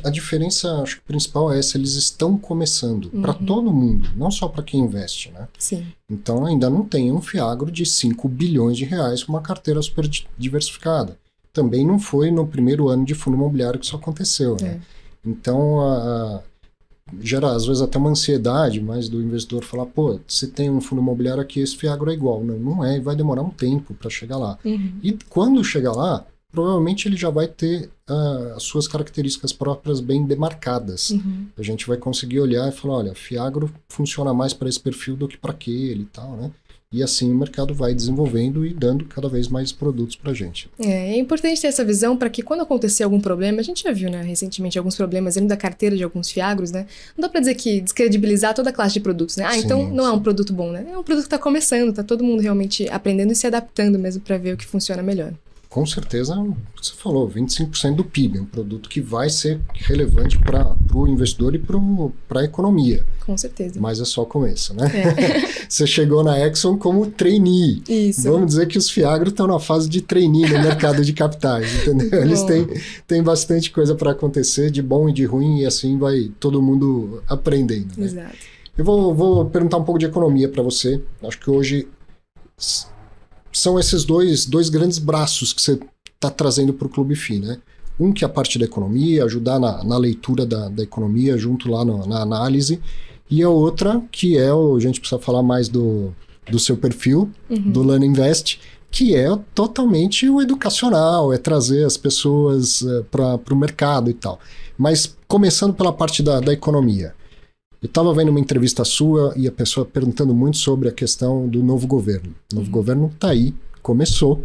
A diferença, acho que principal é essa, eles estão começando para todo mundo, não só para quem investe, né? Sim. Então ainda não tem um FIAGRO de 5 bilhões de reais com uma carteira super diversificada. Também não foi no primeiro ano de fundo imobiliário que isso aconteceu, né? Então gera às vezes até uma ansiedade, mas do investidor falar, pô, você tem um fundo imobiliário aqui, esse Fiagro é igual. Não é, e vai demorar um tempo para chegar lá. E quando chegar lá, provavelmente ele já vai ter as suas características próprias bem demarcadas. A gente vai conseguir olhar e falar, olha, Fiagro funciona mais para esse perfil do que para aquele e tal, né? E assim o mercado vai desenvolvendo e dando cada vez mais produtos para a gente. É importante ter essa visão para que quando acontecer algum problema, a gente já viu, né, recentemente alguns problemas dentro da carteira de alguns Fiagros, né? Não dá para dizer que descredibilizar toda a classe de produtos, né? Então não é um produto bom, né? É um produto que está começando, tá todo mundo realmente aprendendo e se adaptando mesmo para ver o que funciona melhor. Com certeza, você falou, 25% do PIB, um produto que vai ser relevante para o investidor e para a economia. Com certeza. Mas é só o começo, né? Você chegou na Exxon como trainee. Isso. Vamos dizer que os Fiagro estão na fase de trainee no mercado de capitais, entendeu? Eles têm bastante coisa para acontecer, de bom e de ruim, e assim vai todo mundo aprendendo. Né? Exato. Eu vou perguntar um pouco de economia para você. Acho que hoje são esses dois grandes braços que você está trazendo para o Clube FI, né? Um que é a parte da economia, ajudar na leitura da economia junto lá na análise, e a outra que a gente precisa falar mais do seu perfil, do Learn Invest, que é totalmente o educacional, é trazer as pessoas para o mercado e tal. Mas começando pela parte da economia. Eu estava vendo uma entrevista sua e a pessoa perguntando muito sobre a questão do novo governo. O novo governo está aí, começou.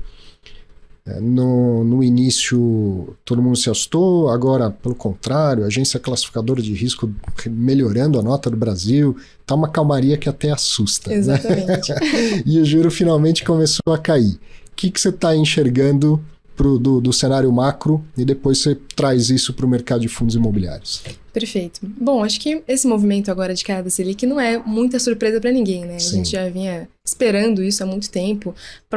No início, todo mundo se assustou. Agora, pelo contrário, a agência classificadora de risco melhorando a nota do Brasil. Está uma calmaria que até assusta. Exatamente. Né? E o juro finalmente começou a cair. O que você está enxergando do cenário macro e depois você traz isso para o mercado de fundos imobiliários? Perfeito. Bom, acho que esse movimento agora de queda da Selic não é muita surpresa para ninguém, né? Sim. A gente já vinha esperando isso há muito tempo.